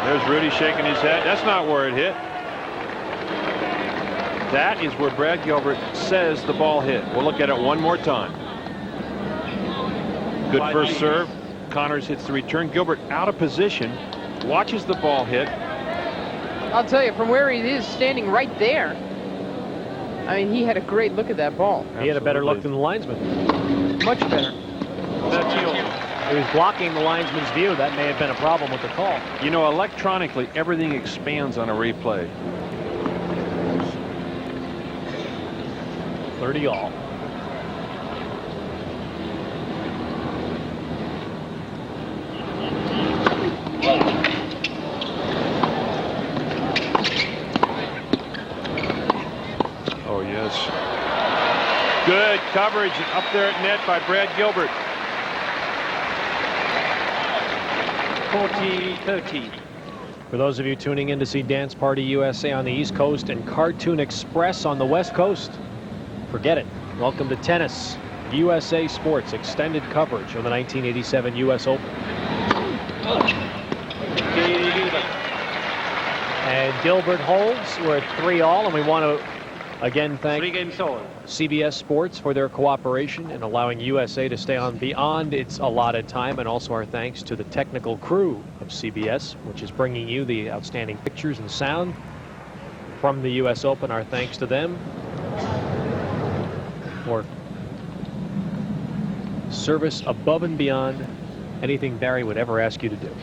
There's Rudy shaking his head. That's not where it hit. That is where Brad Gilbert says the ball hit. We'll look at it one more time. Good first serve. Connors hits the return. Gilbert out of position, watches the ball hit. I'll tell you, from where he is standing right there, I mean, he had a great look at that ball. He had a better look than the linesman. Much better. He was blocking the linesman's view. That may have been a problem with the call. You know, electronically, everything expands on a replay. 30 all. Oh, yes. Good coverage up there at net by Brad Gilbert. 40-30. For those of you tuning in to see Dance Party USA on the East Coast and Cartoon Express on the West Coast, forget it. Welcome to tennis. USA Sports extended coverage of the 1987 U.S. Open. And Gilbert holds. We're at 3-all, and we want to again thank 3 games all. CBS Sports for their cooperation in allowing USA to stay on beyond its allotted time, and also our thanks to the technical crew of CBS, which is bringing you the outstanding pictures and sound from the U.S. Open. Our thanks to them for service above and beyond anything Barry would ever ask you to do.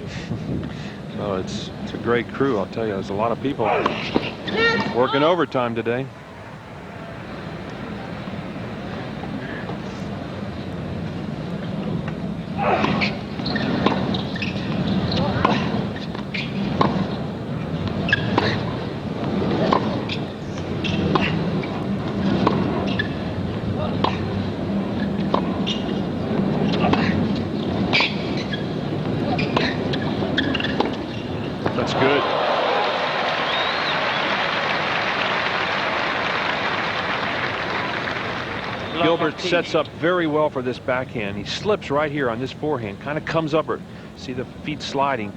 Oh, it's a great crew, I'll tell you. There's a lot of people working overtime today. That's good. Gilbert sets up very well for this backhand. He slips right here on this forehand, kind of comes up, or see the feet sliding.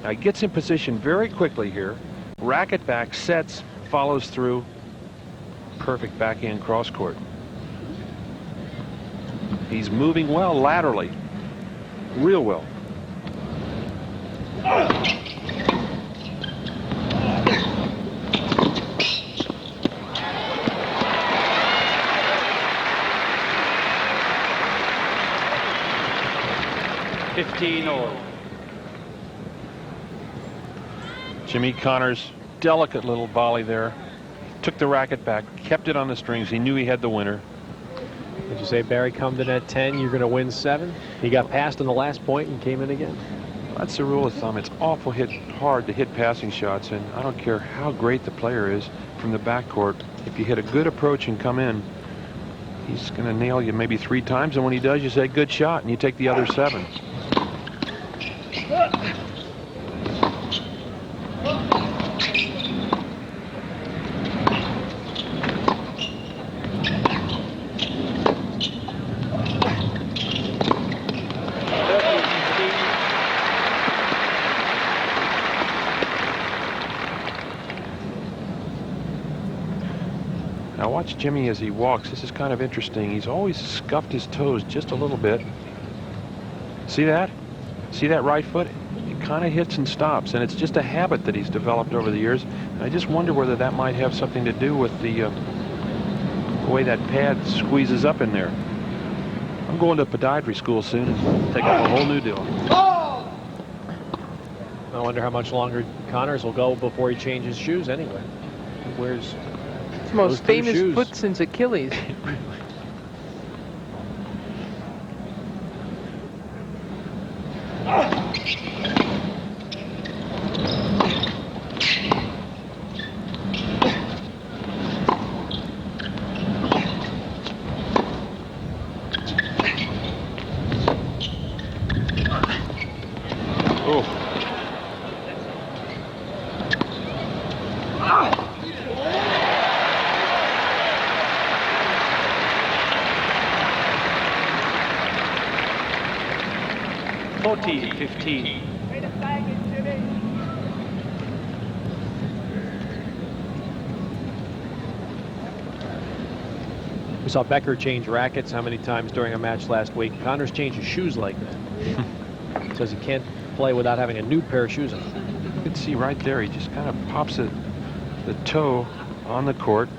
Now he gets in position very quickly here. Racket back, sets, follows through. Perfect backhand cross court. He's moving well laterally. Real well. Jimmy Connors, delicate little volley there. Took the racket back, kept it on the strings. He knew he had the winner. Did you say Barry come in at 10, you're going to win 7? He got passed on the last point and came in again. That's the rule of thumb. It's awful hard to hit passing shots, and I don't care how great the player is from the backcourt. If you hit a good approach and come in, he's going to nail you maybe 3 times, and when he does, you say good shot, and you take the other 7. Now watch Jimmy as he walks. This is kind of interesting. He's always scuffed his toes just a little bit. See that? See that right foot? It kind of hits and stops, and it's just a habit that he's developed over the years. And I just wonder whether that might have something to do with the way that pad squeezes up in there. I'm going to podiatry school soon and take up a whole new deal. I wonder how much longer Connors will go before he changes shoes anyway. He wears It's the most famous foot since Achilles. We saw Becker change rackets how many times during a match last week. Connors changes shoes like that. Says he can't play without having a new pair of shoes on. You can see right there, he just kind of pops the toe on the court.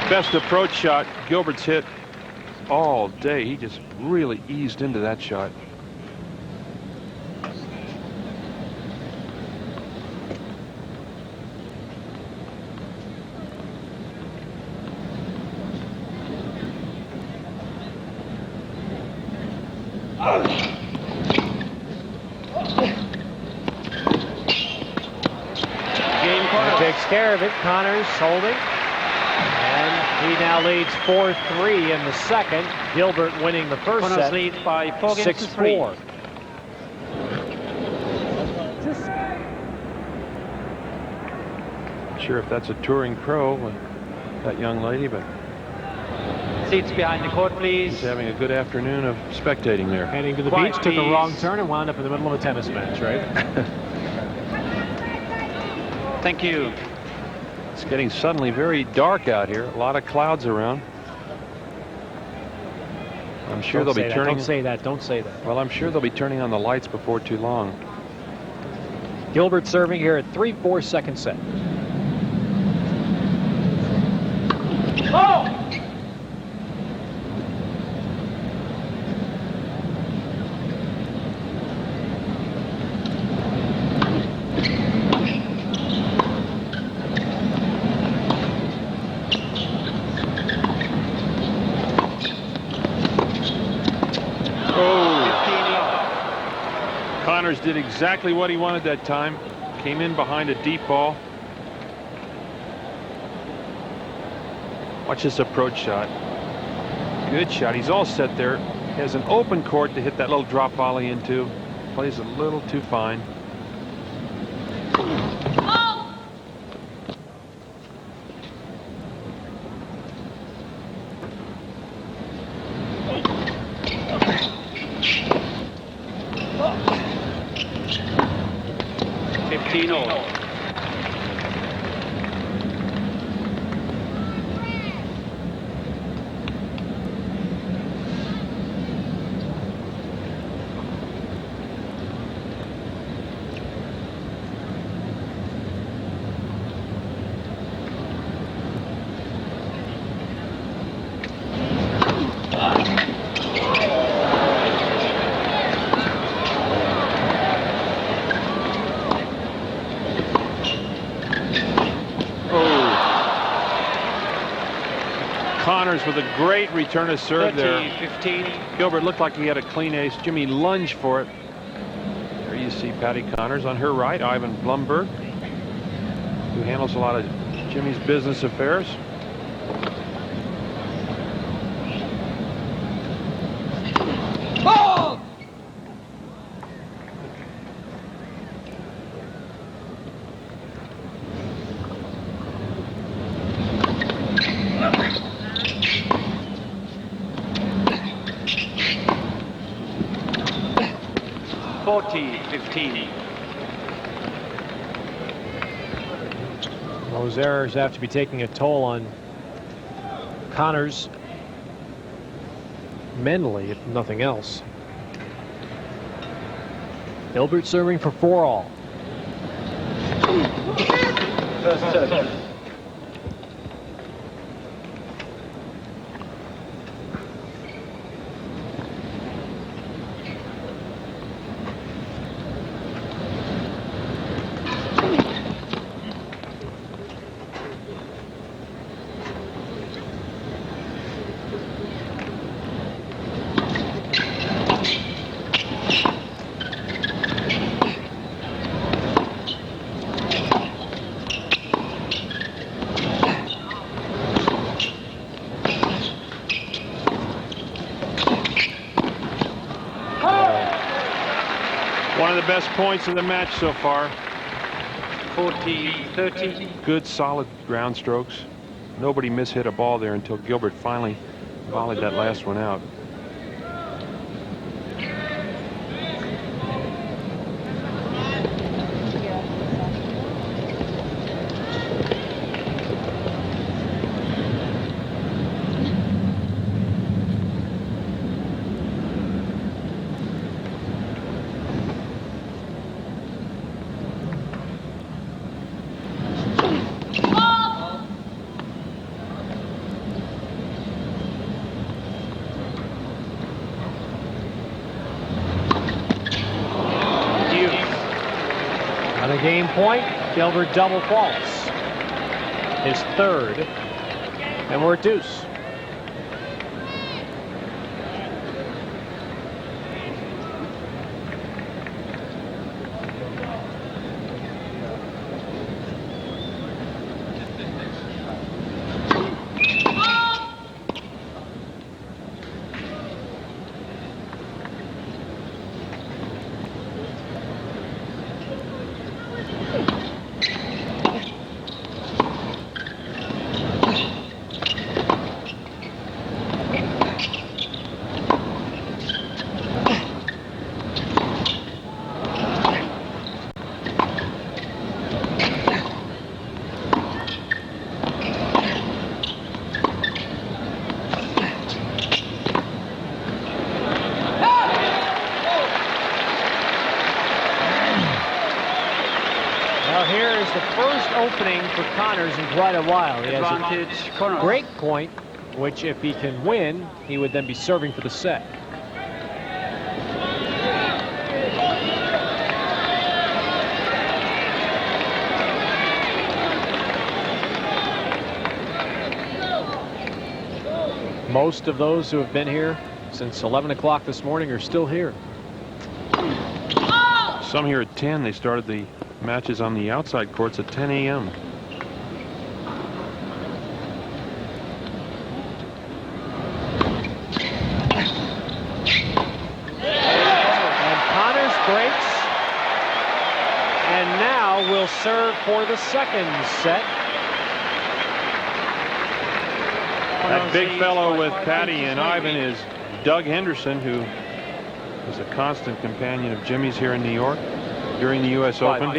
Best approach shot Gilbert's hit all day. He just really eased into that shot. Takes care of it. Connors holding. And he now leads 4-3 in the second. Gilbert winning the first Connors set. leads by 4 games to 3. 6-4. Not sure if that's a touring pro, that young lady, but Seats behind the court, please. she's having a good afternoon of spectating there. Heading to the Quiet, beach, took a please. wrong turn and wound up in the middle of a tennis match, right? Thank you. It's getting suddenly very dark out here. A lot of clouds around. I'm sure Don't they'll say be that, turning. Don't say that. Don't say that. Well, I'm sure they'll be turning on the lights before too long. Gilbert serving here at 3-4 second set. Oh! Connors did exactly what he wanted that time. Came in behind a deep ball. Watch this approach shot. Good shot. He's all set there. He has an open court to hit that little drop volley into. Plays a little too fine. Connors with a great return of serve 30-15. there. Gilbert looked like he had a clean ace. Jimmy lunged for it. There you see Patty Connors. On her right, Ivan Blumberg, who handles a lot of Jimmy's business affairs. Oh! Those errors have to be taking a toll on Connors mentally, if nothing else. Gilbert serving for 4-all. First serve. One of the best points of the match so far. 14-30. Good, solid ground strokes. Nobody mishit a ball there until Gilbert finally volleyed that last one out. On a game point, Gilbert double faults. His third, and we're at deuce. Opening for Connors in quite a while. He has a break point, which if he can win, he would then be serving for the set. Most of those who have been here since 11 o'clock this morning are still here. Some here at 10. They started the matches on the outside courts at 10 a.m. And Connors breaks, and now will serve for the second set. That big fellow with Patty and Ivan is Doug Henderson, who is a constant companion of Jimmy's here in New York during the U.S. Open.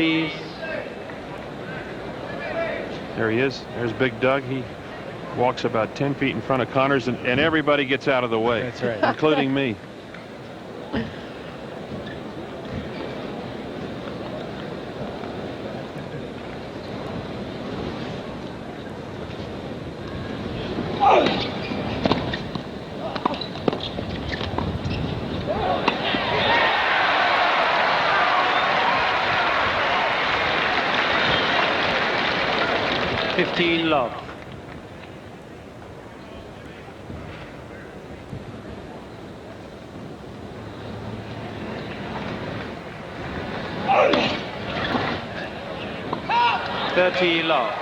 There he is. There's Big Doug. He walks about 10 feet in front of Connors, and everybody gets out of the way. That's right. Including me. Love. Love.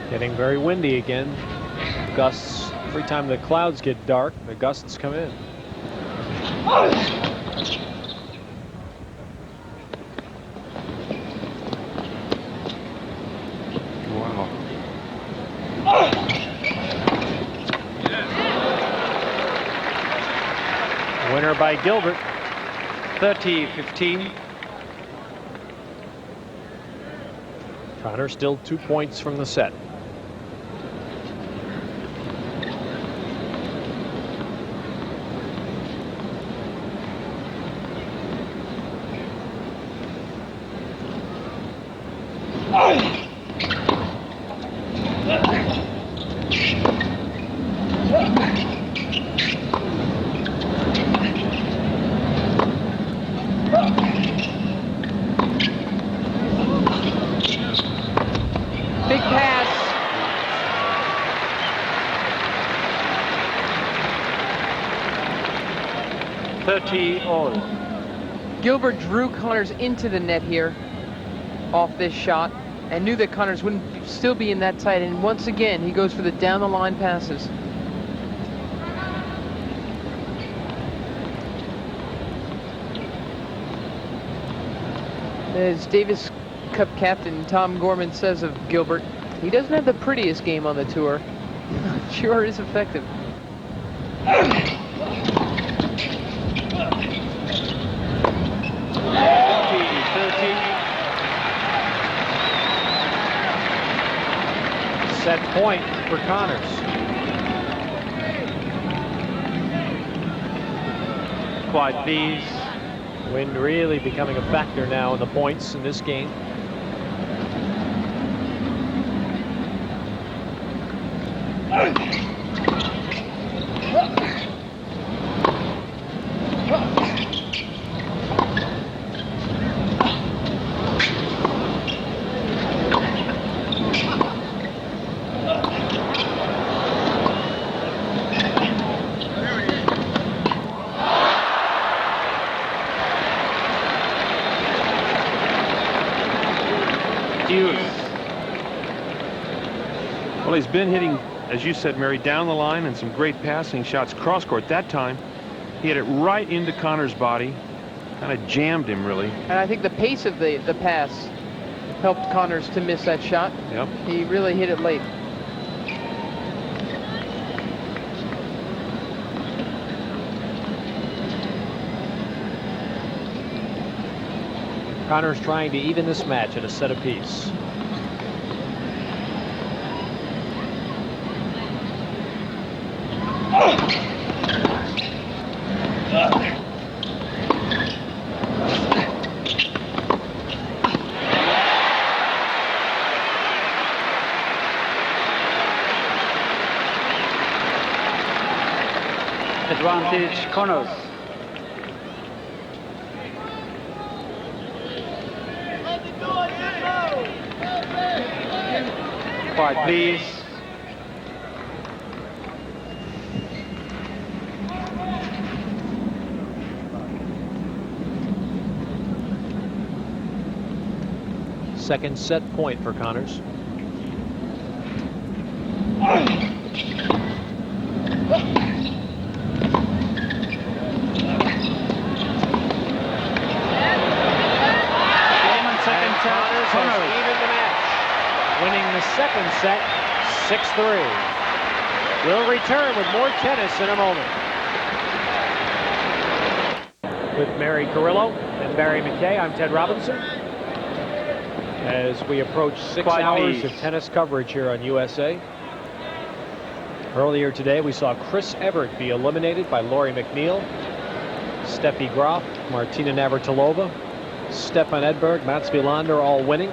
Getting very windy again. Gusts. Every time the clouds get dark, the gusts come in. Wow. Winner by Gilbert. 30-15. Connor still 2 points from the set. Big pass. all. Gilbert drew Connors into the net here off this shot. and knew that Connors wouldn't still be in that tight. And once again, he goes for the down-the-line passes. As Davis Cup captain Tom Gorman says of Gilbert, he doesn't have the prettiest game on the tour. Sure is effective. Set point for Connors. Quiet, please. Wind really becoming a factor now in the points in this game. Well, he's been hitting, as you said, Mary, down the line and some great passing shots cross court. That time, he hit it right into Connors' body, kind of jammed him, really. And I think the pace of the pass helped Connors to miss that shot. Yep. He really hit it late. Connors trying to even this match at a set apiece. Advantage, Connors. Quiet, please. Second set point for Connors. Connors even the match, winning the second set 6-3. We'll return with more tennis in a moment. With Mary Carrillo and Barry McKay, I'm Ted Robinson. As we approach 6 hours of tennis coverage here on USA. Earlier today, we saw Chris Evert be eliminated by Lori McNeil, Steffi Graf, Martina Navratilova, Stefan Edberg, Mats Wilander all winning.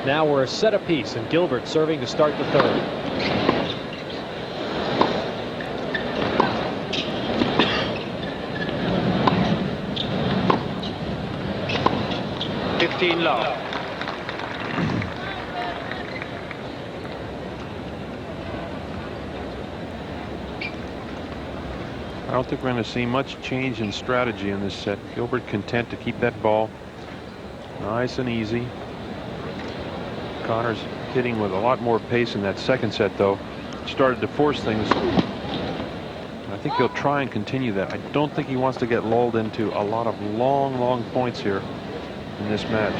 Now we're a set apiece, and Gilbert serving to start the third. Love. I don't think we're going to see much change in strategy in this set. Gilbert content to keep that ball nice and easy. Connors hitting with a lot more pace in that second set, though. Started to force things. I think he'll try and continue that. I don't think he wants to get lulled into a lot of long points here in this match.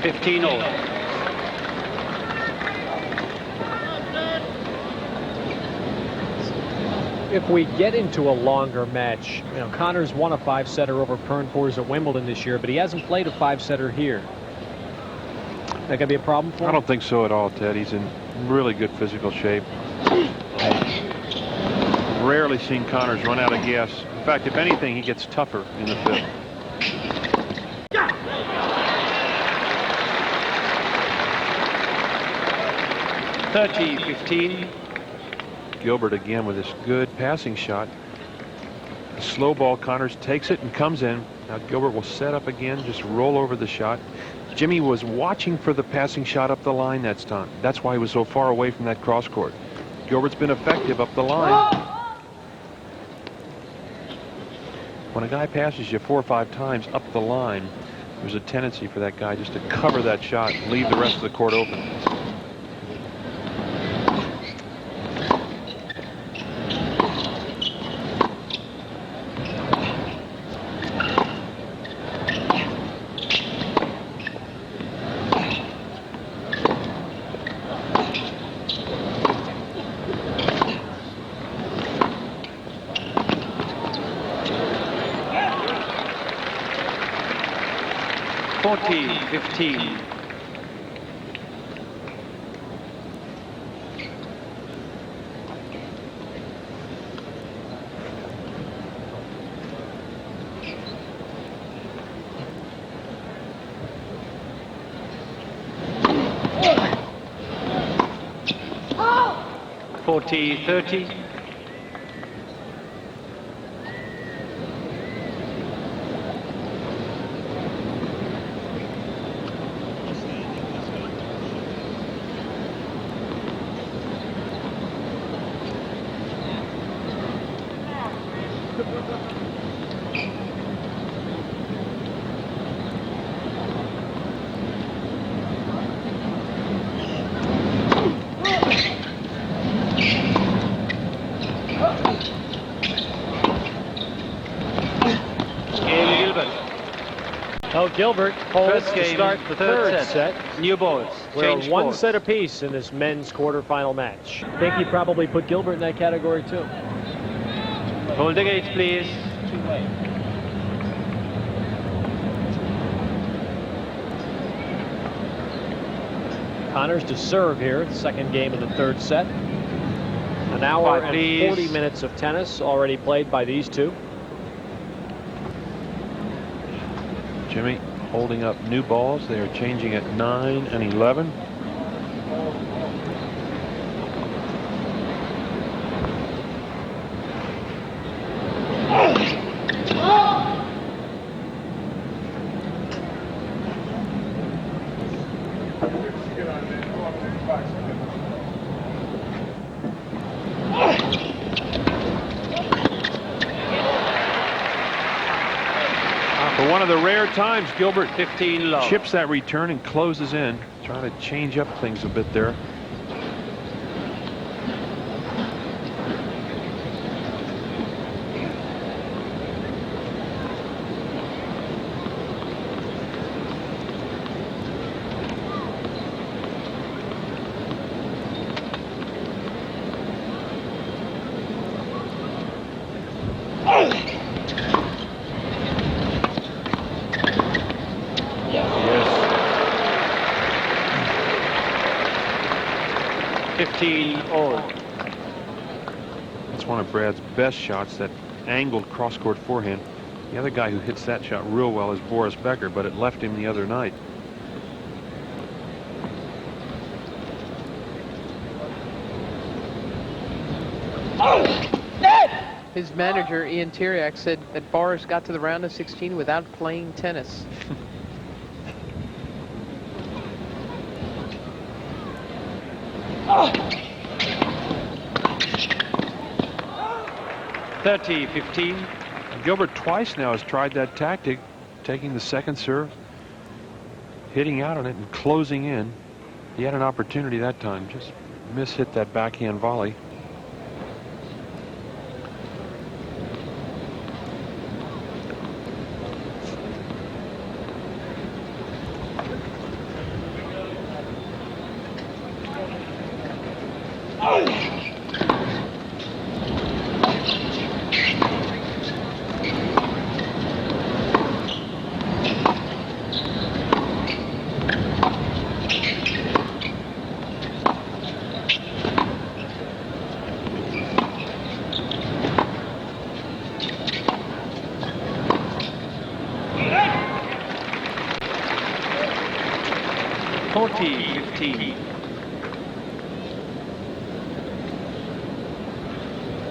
15-all. If we get into a longer match, you know, Connors won a 5-setter over Pernfors at Wimbledon this year, but he hasn't played a 5-setter here. That gonna be a problem for him? I don't think so at all, Ted. He's in really good physical shape. Rarely seen Connors run out of gas. In fact, if anything, he gets tougher in the fifth. $30-15. Gilbert again with this good passing shot. A slow ball. Connors takes it and comes in. Now Gilbert will set up again, just roll over the shot. Jimmy was watching for the passing shot up the line that time. That's why he was so far away from that cross court. Gilbert's been effective up the line. When a guy passes you 4 or 5 times up the line, there's a tendency for that guy just to cover that shot and leave the rest of the court open. $40-15. $40-30. Gilbert holds First to game, start the third set. New balls. We're Change one balls. set apiece in this men's quarterfinal match. I think he probably put Gilbert in that category too. Hold the gates, please. Connors to serve here, second game of the third set. An hour and 40 minutes of tennis already played by these two. Jimmy holding up new balls. They are changing at 9 and 11. One of the rare times Gilbert 15 low. chips that return and closes in, trying to change up things a bit there. That's one of Brad's best shots, that angled cross-court forehand. The other guy who hits that shot real well is Boris Becker, but it left him the other night. His manager, Ian Tiriac, said that Boris got to the round of 16 without playing tennis. 30-15. Gilbert twice now has tried that tactic, taking the second serve, hitting out on it and closing in. He had an opportunity that time, just mishit that backhand volley.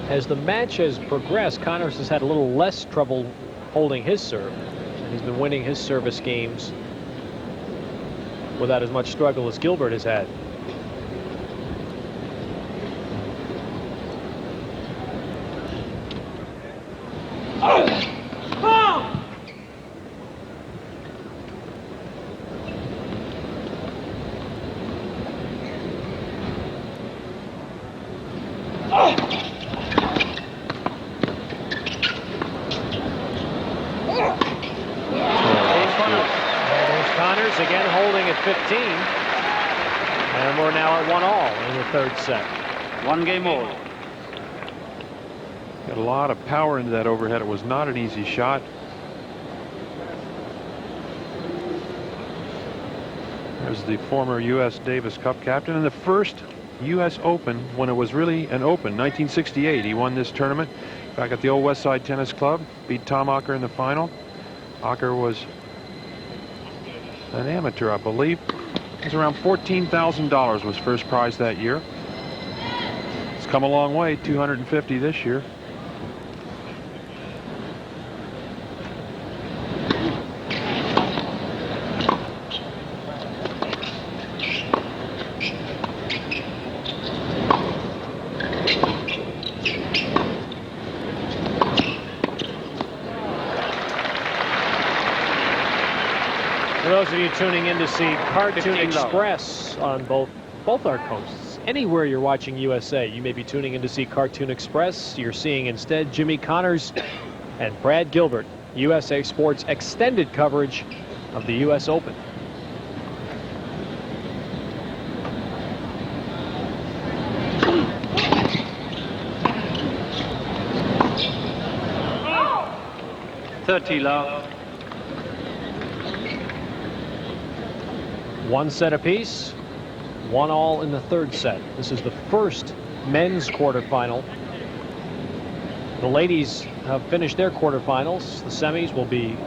As the match has progressed, Connors has had a little less trouble holding his serve. And he's been winning his service games without as much struggle as Gilbert has had. once again holding at 15. And we're now at 1-all in the third set. 1 game all. Got a lot of power into that overhead. It was not an easy shot. There's the former U.S. Davis Cup captain and the first U.S. Open when it was really an Open, 1968. He won this tournament back at the old West Side Tennis Club, beat Tom Ocker in the final. Ocker was an amateur, I believe. It was around $14,000 was first prize that year. It's come a long way, $250 this year. For those of you tuning in to see Cartoon Express on both our coasts, anywhere you're watching USA, you may be tuning in to see Cartoon Express. You're seeing instead Jimmy Connors and Brad Gilbert, USA Sports extended coverage of the U.S. Open. Love. 1 set apiece, 1-all in the third set. This is the first men's quarterfinal. The ladies have finished their quarterfinals. The semis will be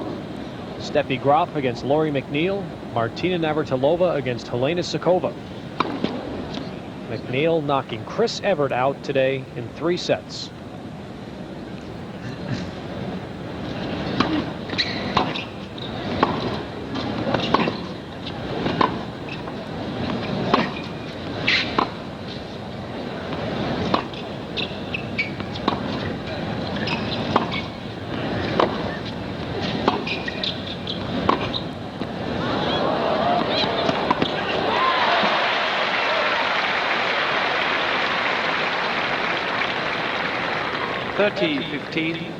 Steffi Graf against Lori McNeil, Martina Navratilova against Helena Sukova. McNeil knocking Chris Evert out today in 3 sets. $30-15.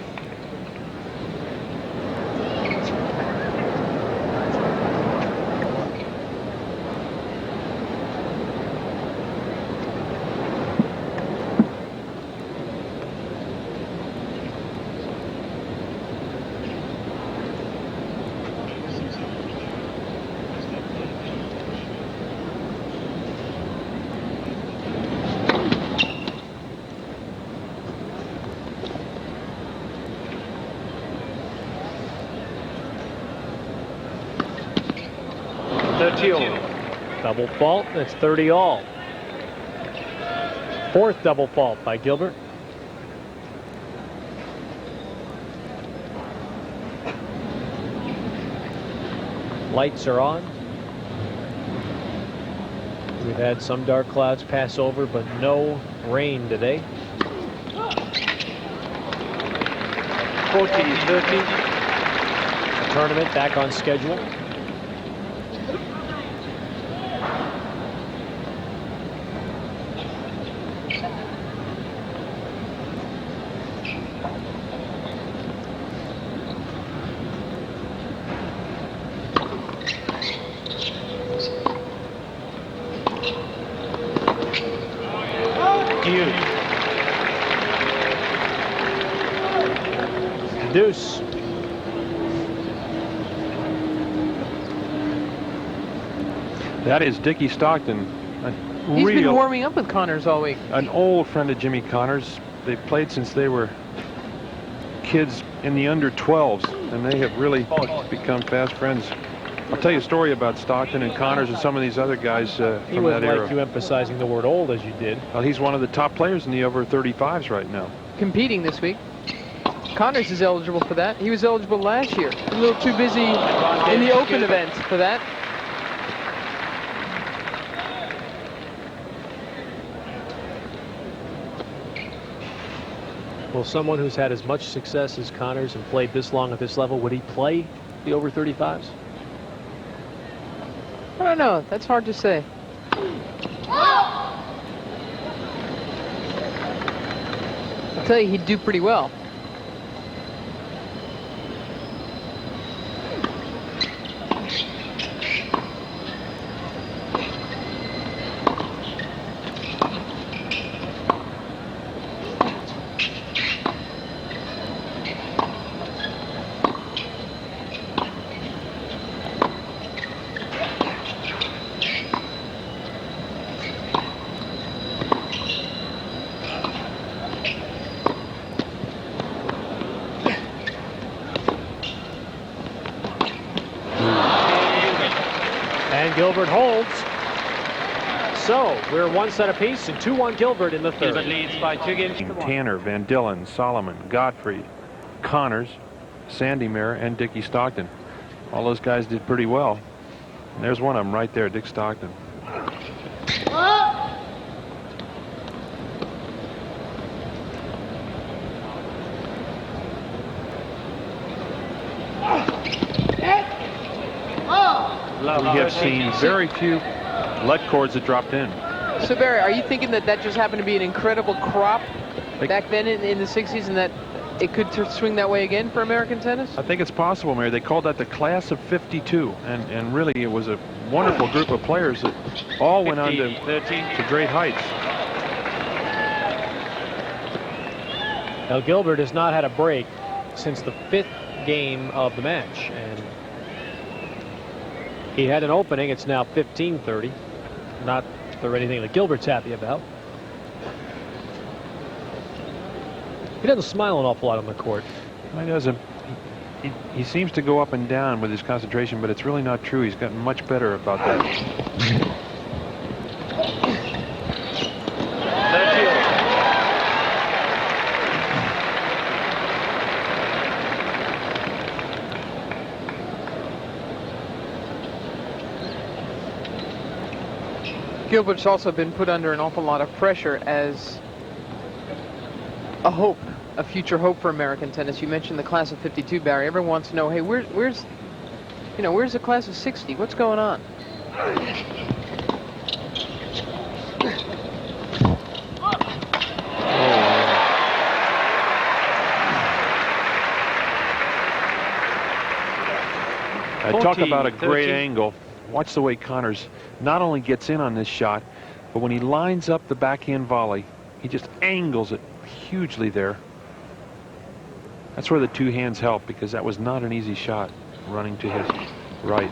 Double fault, that's 30-all. Fourth double fault by Gilbert. Lights are on. We've had some dark clouds pass over, but no rain today. 40-30. The tournament back on schedule. Deuce. That is Dickie Stockton. He's been warming up with Connors all week. An old friend of Jimmy Connors. They've played since they were kids in the under 12s, and they have really become fast friends. I'll tell you a story about Stockton and Connors and some of these other guys from that era. He wouldn't like you emphasizing the word old as you did. Well, he's one of the top players in the over 35s right now. Competing this week. Connors is eligible for that. He was eligible last year. A little too busy in the Open events for that. Well, someone who's had as much success as Connors and played this long at this level, would he play the over 35s? I don't know. That's hard to say. I'll tell you, he'd do pretty well. And Gilbert holds. So we're one set apiece and 2-1 Gilbert in the third. Gilbert leads by 2 games to 1. Tanner, Van Dillen, Solomon, Gottfried, Connors, Sandemeyer, and Dickie Stockton. All those guys did pretty well. And there's one of them right there, Dick Stockton. We have seen very few lead cords that dropped in. So, Barry, are you thinking that that just happened to be an incredible crop back then in the 60s and that it could swing that way again for American tennis? I think it's possible, Mary. They called that the class of 52, and really it was a wonderful group of players that all went on to great heights. Now, Gilbert has not had a break since the 5th game of the match, and he had an opening. It's now 15-30. Not for anything that Gilbert's happy about. He doesn't smile an awful lot on the court. He doesn't. He seems to go up and down with his concentration, but it's really not true. He's gotten much better about that. Gilbert's also been put under an awful lot of pressure as a hope, a future hope for American tennis. You mentioned the class of 52, Barry. Everyone wants to know, hey, where's the class of 60? What's going on? I talk about a great angle. Watch the way Connors not only gets in on this shot, but when he lines up the backhand volley, he just angles it hugely there. That's where the two hands help, because that was not an easy shot running to his right.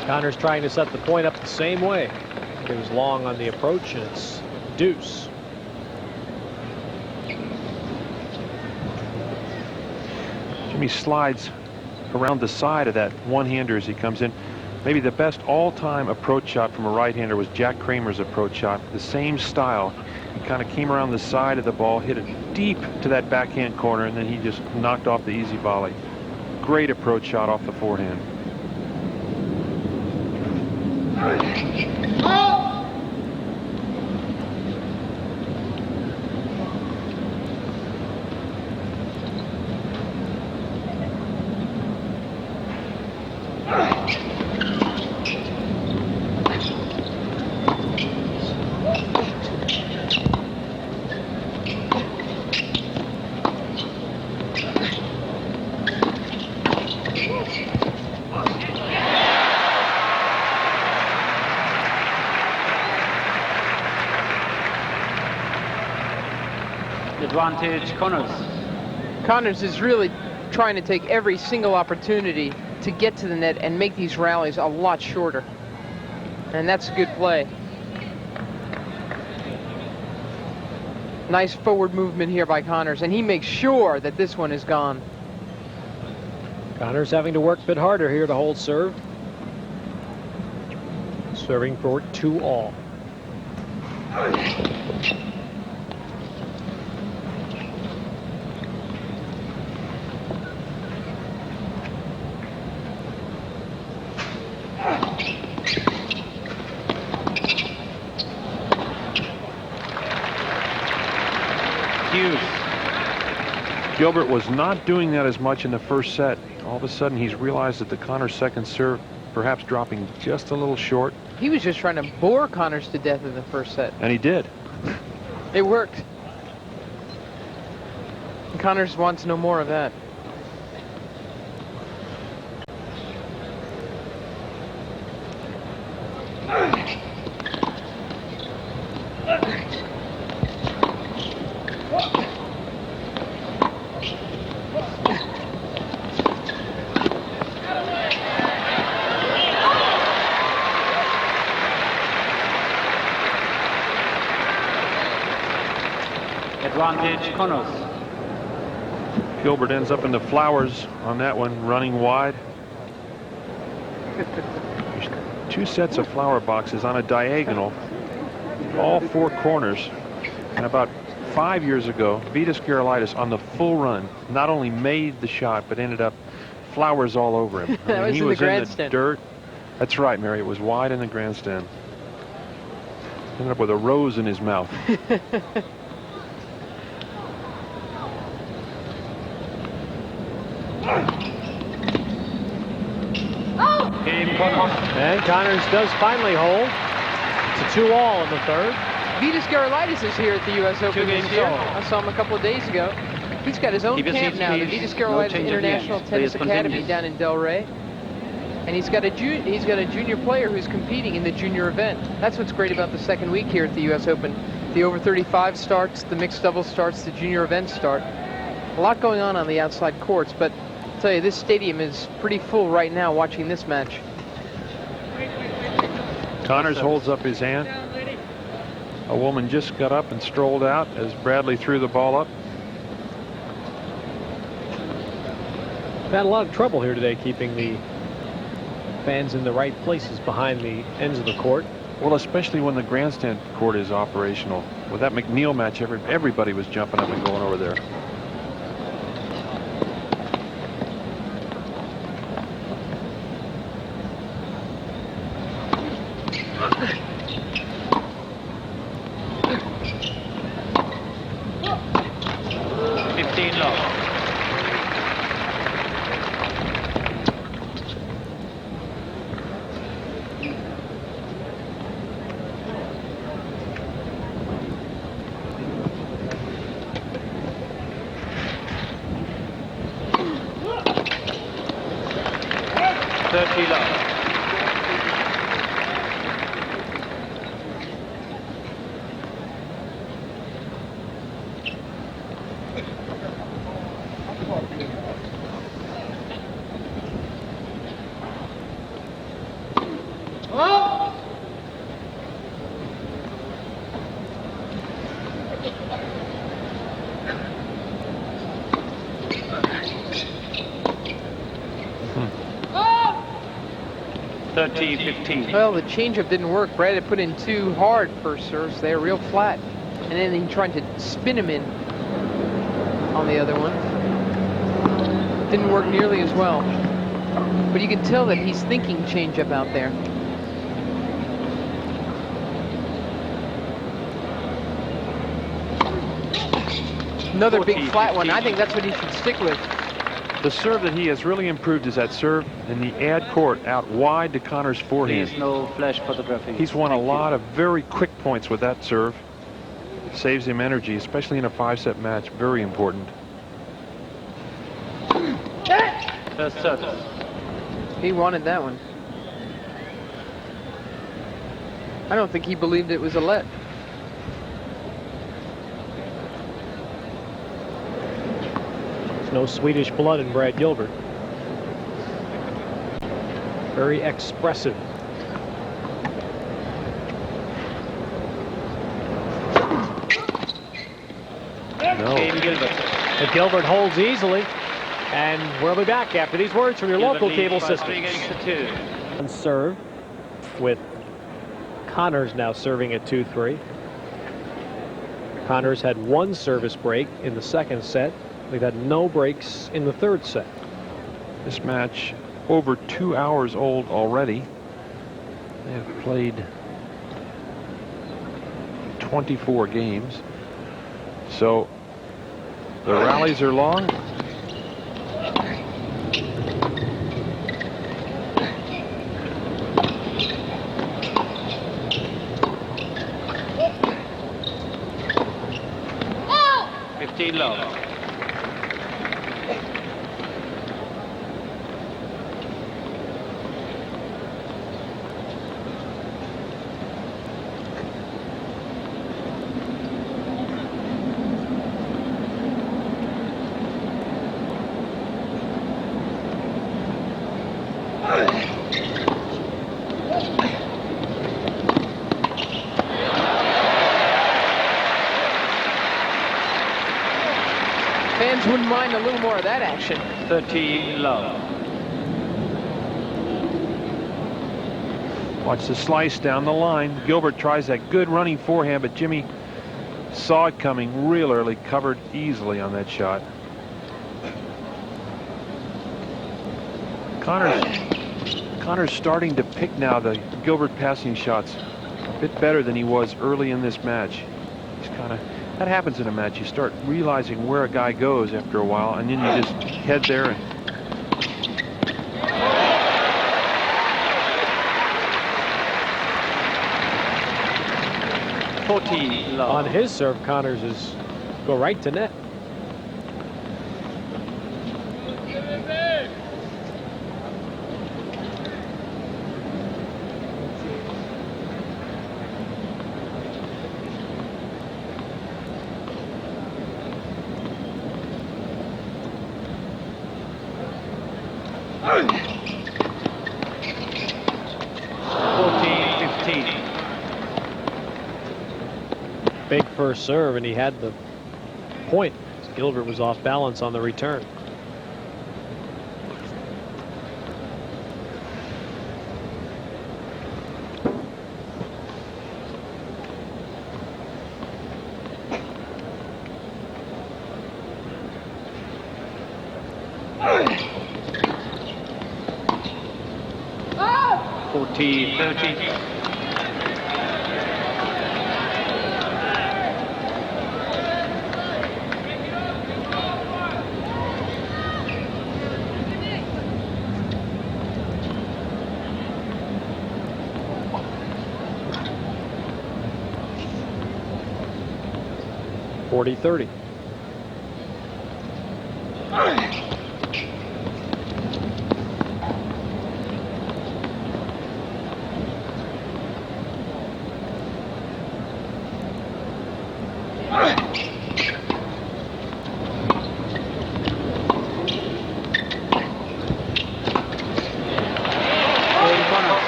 Connors trying to set the point up the same way. It was long on the approach, and it's deuce. Jimmy slides around the side of that one-hander as he comes in. Maybe the best all-time approach shot from a right-hander was Jack Kramer's approach shot. The same style. He kind of came around the side of the ball, hit it deep to that backhand corner, and then he just knocked off the easy volley. Great approach shot off the forehand. Advantage Connors. Connors is really trying to take every single opportunity to get to the net and make these rallies a lot shorter. And that's a good play. Nice forward movement here by Connors, and he makes sure that this one is gone. Connors having to work a bit harder here to hold serve. Serving for 2-all. Gilbert was not doing that as much in the first set. All of a sudden, he's realized that the Connors second serve perhaps dropping just a little short. He was just trying to bore Connors to death in the first set. And he did. It worked. And Connors wants no more of that. Advantage Connors. Gilbert ends up in the flowers on that one, running wide. There's 2 sets of flower boxes on a diagonal, all 4 corners. And about 5 years ago, Vitas Gerulaitis on the full run not only made the shot, but ended up flowers all over him. That was he in was the in the grandstand. dirt. That's right, Mary. It was wide in the grandstand. Ended up with a rose in his mouth. Game Connors. And Connors does finally hold. It's a 2-all in the third. Vitas Gerulaitis is here at the U.S. Open this year. I saw him a couple of days ago. He's got his own Keep your camp seats, now, the please. Vitas No Gerulaitis change of International gears. Tennis Please Academy continue. down in Delray. And he's got a junior player who's competing in the junior event. That's what's great about the second week here at the U.S. Open. The over 35 starts, the mixed doubles starts, the junior events start. A lot going on the outside courts, but I'll tell you, this stadium is pretty full right now watching this match. Connors holds up his hand. A woman just got up and strolled out as Bradley threw the ball up. We've had a lot of trouble here today keeping the fans in the right places behind the ends of the court. Well, especially when the grandstand court is operational. With that McNeil match, everybody was jumping up and going over there. Well, the changeup didn't work. Brad had put in too hard first serves. They were real flat. And then he tried to spin him in on the other one. Didn't work nearly as well. But you can tell that he's thinking changeup out there. Another big flat one. I think that's what he should stick with. The serve that he has really improved is that serve in the ad court out wide to Connors' forehand. Please, no flash photography. He's won a lot of very quick points with that serve. Saves him energy, especially in a 5-set match. Very important. First service. He wanted that one. I don't think he believed it was a let. No Swedish blood in Brad Gilbert. Very expressive. No. Gilbert. But Gilbert holds easily. And we'll be back after these words from your local cable system. Serve with Connors now serving at 2-3. Connors had 1 service break in the second set. We've had no breaks in the third set. This match over 2 hours old already. They have played 24 games. So the rallies are long. Love. Fans wouldn't mind a little more of that action. 30 love. Watch the slice down the line. Gilbert tries that good running forehand, but Jimmy saw it coming real early, covered easily on that shot. Connor's starting to pick now the Gilbert passing shots a bit better than he was early in this match. He's kind of, that happens in a match. You start realizing where a guy goes after a while, and then you just head there and 40 love. On his serve, Connors is go right to net. Big first serve, and he had the point. Gilbert was off balance on the return. Oh! 40-30. .30.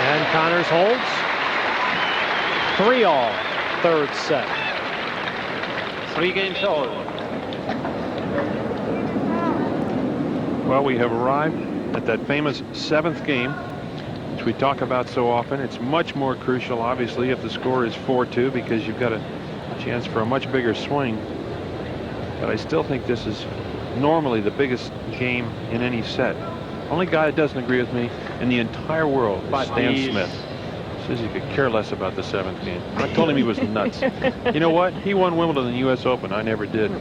And Connors holds. 3-all, third set. 3 games all. well, we have arrived at that famous 7th game, which we talk about so often. It's much more crucial, obviously, if the score is 4-2, because you've got a chance for a much bigger swing. But I still think this is normally the biggest game in any set. Only guy that doesn't agree with me in the entire world is Stan Smith. Says he could care less about the 7th game. I told him he was nuts. You know what? He won Wimbledon and the U.S. Open. I never did.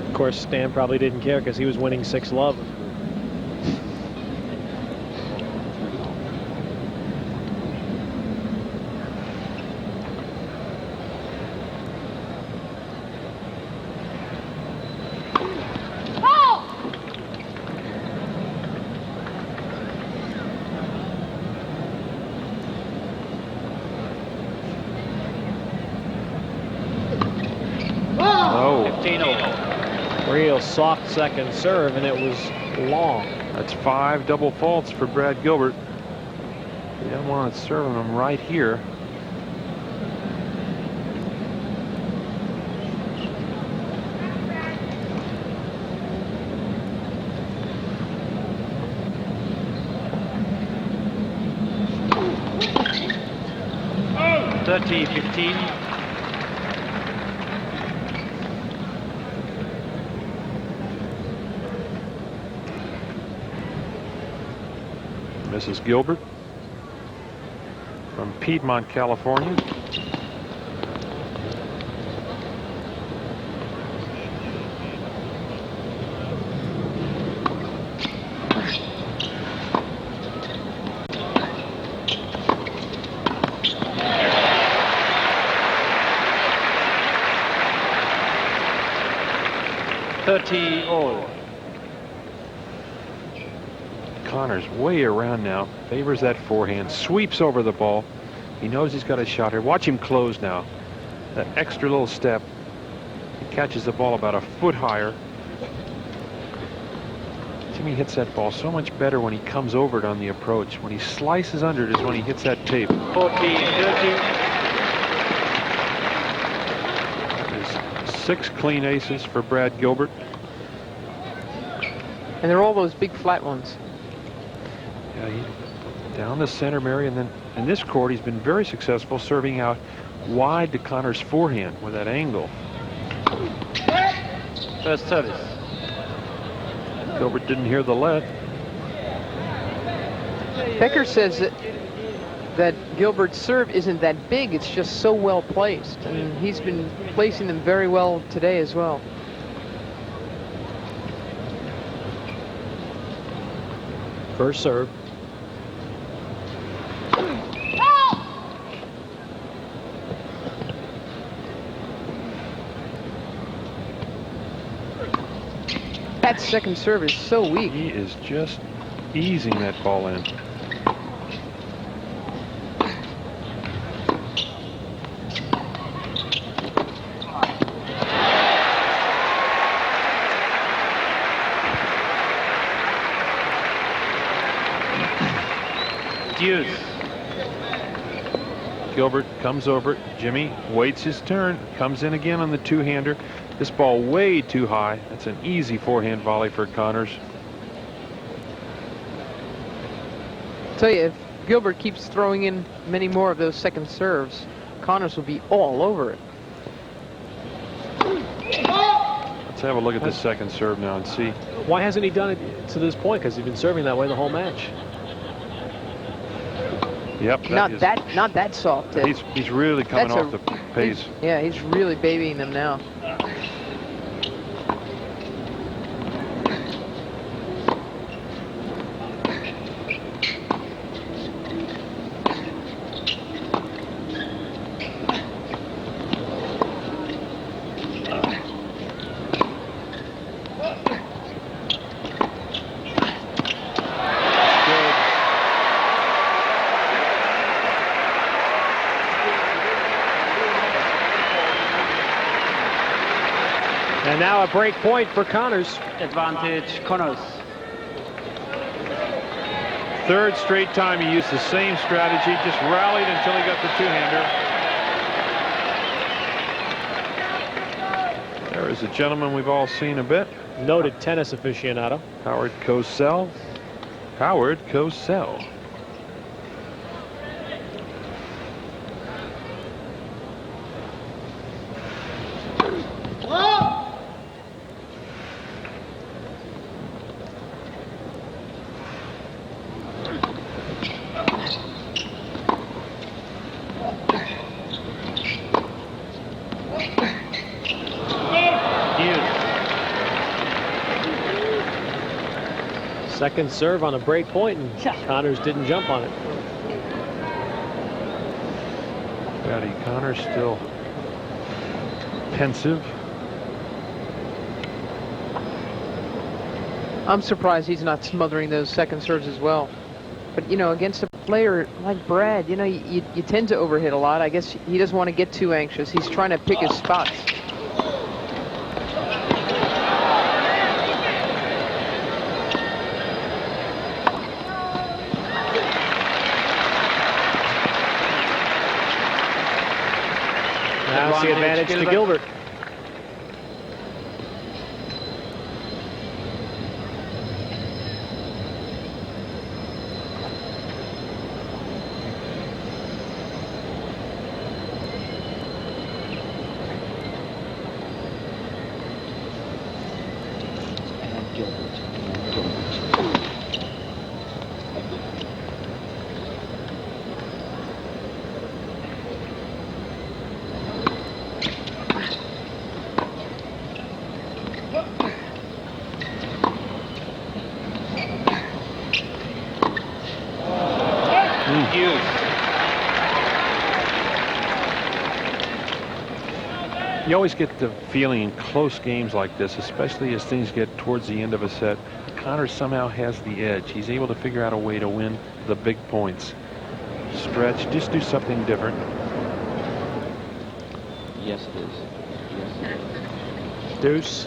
Of course, Stan probably didn't care because he was winning 6-love. Real soft second serve, and it was long. That's 5 double faults for Brad Gilbert. You don't want to serve him right here. Oh. 30-15. Mrs. Gilbert from Piedmont, California. All. Connor's way around now, favors that forehand, sweeps over the ball. He knows he's got a shot here. Watch him close now. That extra little step. He catches the ball about a foot higher. Jimmy hits that ball so much better when he comes over it on the approach. When he slices under it is when he hits that tape. 40-30. There's 6 clean aces for Brad Gilbert. And they're all those big flat ones. Yeah, down the center, Mary, and then in this court he's been very successful serving out wide to Connor's forehand with that angle. First service. Gilbert didn't hear the lead. Becker says that Gilbert's serve isn't that big, it's just so well placed. And he's been placing them very well today as well. First serve. That second serve is so weak. He is just easing that ball in. Deuce. Gilbert comes over. Jimmy waits his turn. Comes in again on the two-hander. This ball way too high. That's an easy forehand volley for Connors. Tell you, if Gilbert keeps throwing in many more of those second serves, Connors will be all over it. Let's have a look at this second serve now and see. Why hasn't he done it to this point? Because he's been serving that way the whole match. Yep. Not that soft. He's really coming off the pace. Yeah, he's really babying them now. And now a break point for Connors. Advantage Connors. Third straight time he used the same strategy, just rallied until he got the two-hander. There is a gentleman we've all seen a bit. Noted tennis aficionado. Howard Cosell. Howard Cosell. Second serve on a break point, and Connors didn't jump on it. Patty Connors still pensive. I'm surprised he's not smothering those second serves as well. But, you know, against a player like Brad, you know, you tend to overhit a lot. I guess he doesn't want to get too anxious. He's trying to pick his spots. Now it's the advantage to Gilbert. You always get the feeling in close games like this, especially as things get towards the end of a set, Connors somehow has the edge. He's able to figure out a way to win the big points. Stretch, just do something different. Yes, it is. Yes, it is. Deuce.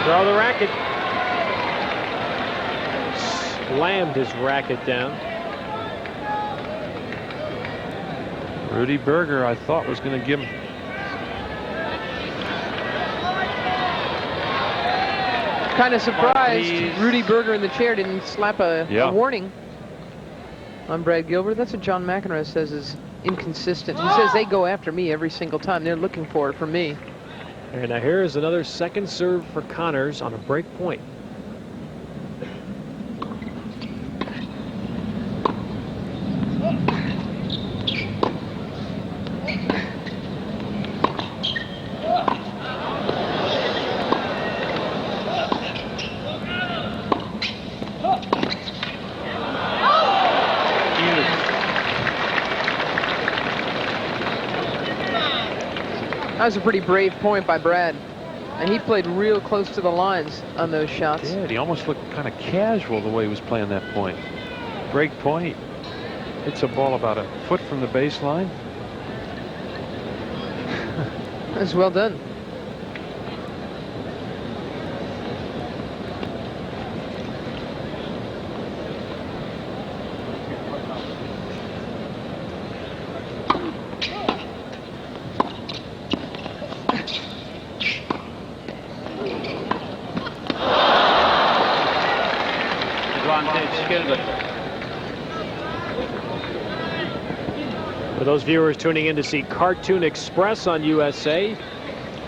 Throw the racket. Slammed his racket down. Rudy Berger, I thought, was going to give him. Kind of surprised Rudy Berger in the chair didn't slap a warning on Brad Gilbert. That's what John McEnroe says is inconsistent. He says they go after me every single time. They're looking for it from me. And now here is another second serve for Connors on a break point. That was a pretty brave point by Brad. And he played real close to the lines on those shots. Yeah, he almost looked kind of casual the way he was playing that point. Break point. Hits a ball about a foot from the baseline. That's well done. Gilbert. For those viewers tuning in to see Cartoon Express on USA,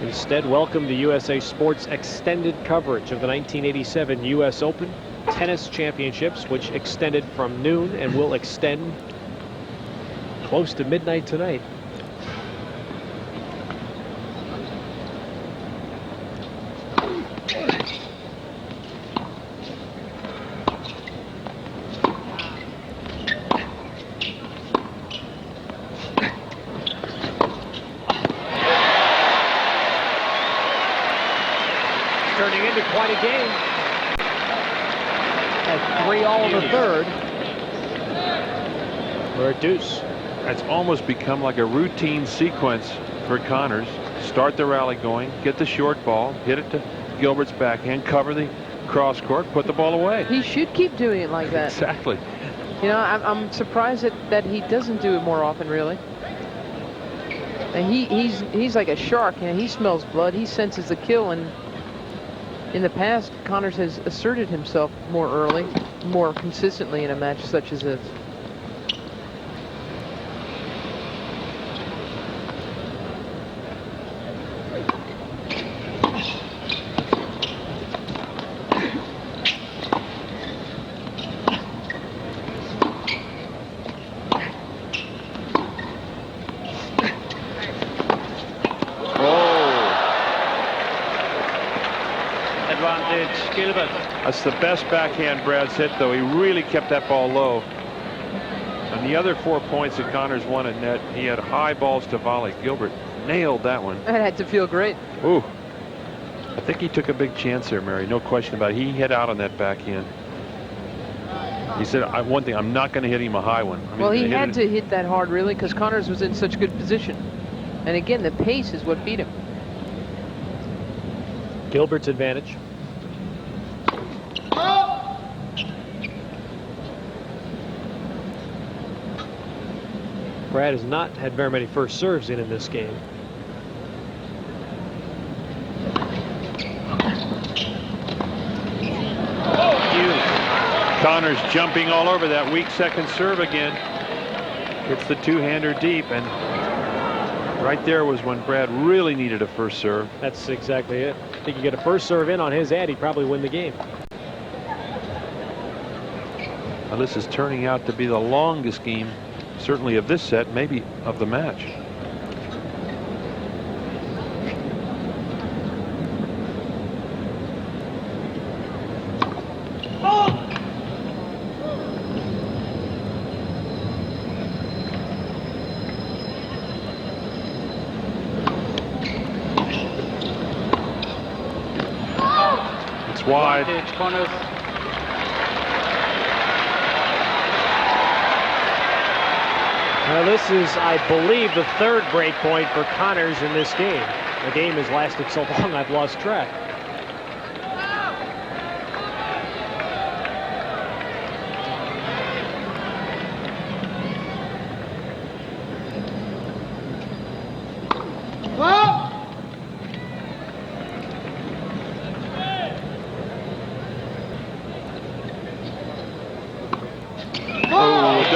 instead welcome to USA Sports extended coverage of the 1987 U.S. Open Tennis Championships, which extended from noon and will extend close to midnight tonight. Turning into quite a game. At 3-all in the third. We're at deuce. That's almost become like a routine sequence for Connors. Start the rally going, get the short ball, hit it to Gilbert's backhand, cover the cross court, put the ball away. He should keep doing it like that. Exactly. You know, I'm surprised that he doesn't do it more often, really. And he's like a shark. You know, he smells blood. He senses the kill. And in the past, Connors has asserted himself more early, more consistently in a match such as this. Advantage, Gilbert. That's the best backhand Brad's hit, though. He really kept that ball low. On the other 4 points that Connors won at net, he had high balls to volley. Gilbert nailed that one. That had to feel great. Ooh. I think he took a big chance there, Mary. No question about it. He hit out on that backhand. He said, one thing, I'm not going to hit him a high one. Well, he had to hit that hard, really, because Connors was in such good position. And again, the pace is what beat him. Gilbert's advantage. Brad has not had very many first serves in this game. Connors jumping all over that weak second serve again. Hits the two-hander deep, and right there was when Brad really needed a first serve. That's exactly it. I think you get a first serve in on his ad, he'd probably win the game. Now this is turning out to be the longest game, certainly of this set, maybe of the match. It's wide. Now this is, I believe, the third break point for Connors in this game. The game has lasted so long I've lost track.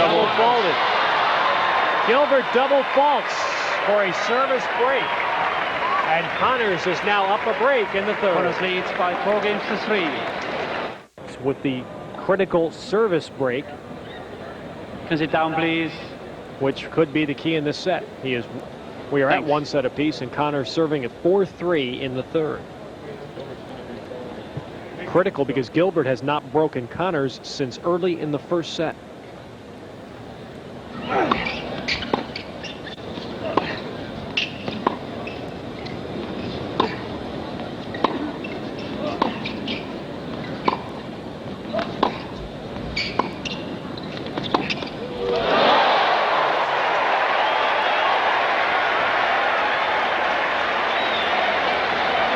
double faulted. Gilbert double faults for a service break. And Connors is now up a break in the third. Connors leads by 4 games to 3. With the critical service break. Can sit down, please. Which could be the key in this set. We are at 1 set apiece, and Connors serving at 4-3 in the third. Critical because Gilbert has not broken Connors since early in the first set.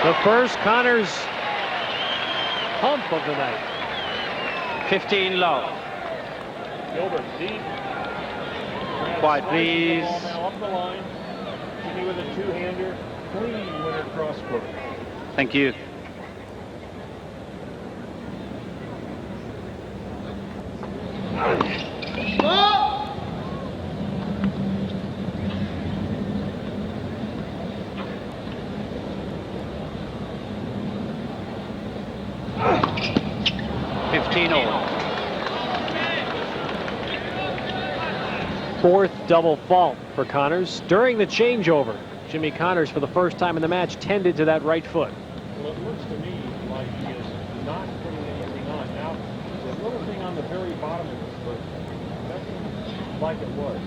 The first Connors hump of the night. 15 love. Gilbert deep. Quiet, please. Now up the line. Jimmy with a two-hander. Clean winner cross court. Thank you. Fourth double fault for Connors. During the changeover, Jimmy Connors, for the first time in the match, tended to that right foot. Well, it looks to me like he is not putting anything on. Now, the little thing on the very bottom of his foot doesn't like it was.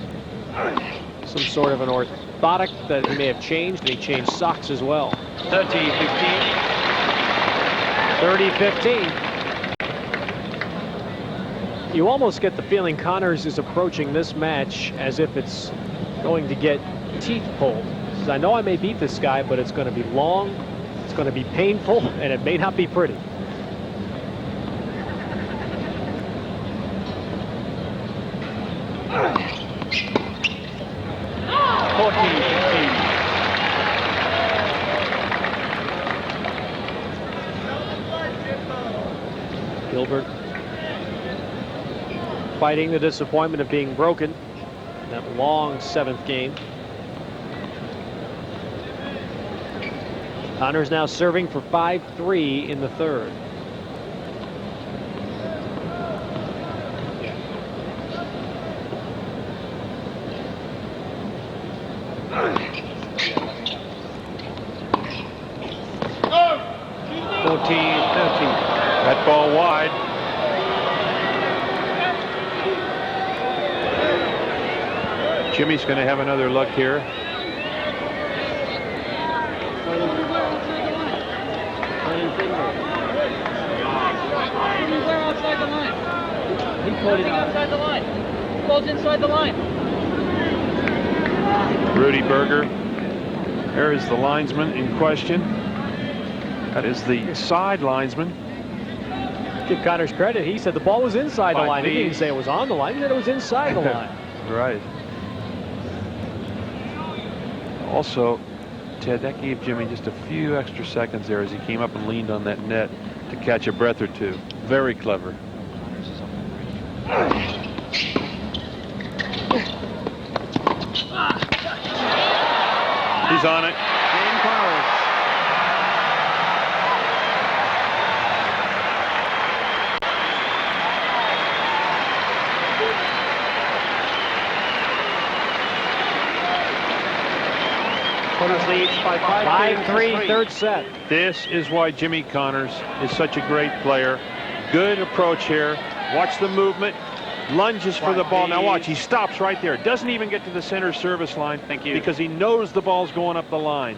Some sort of an orthotic that he may have changed, and he changed socks as well. 30-15. 30-15. You almost get the feeling Connors is approaching this match as if it's going to get teeth pulled. He says, I know I may beat this guy, but it's going to be long, it's going to be painful, and it may not be pretty. Gilbert fighting the disappointment of being broken in that long seventh game. Connors now serving for 5-3 in the third. That ball wide. Jimmy's going to have another look here. Outside the line. He put it outside the line. Ball's inside the line. Rudy Berger. There is the linesman in question. That is the side linesman. Give Connors credit. He said the ball was inside the line. He didn't say it was on the line. He said it was inside the line. Right. Also, Ted, that gave Jimmy just a few extra seconds there as he came up and leaned on that net to catch a breath or two. Very clever. He's on it. Connors leads by 5-3 third set. This is why Jimmy Connors is such a great player. Good approach here. Watch the movement. Lunges for the ball. Now watch, he stops right there. Doesn't even get to the center service line. Thank you. Because he knows the ball's going up the line.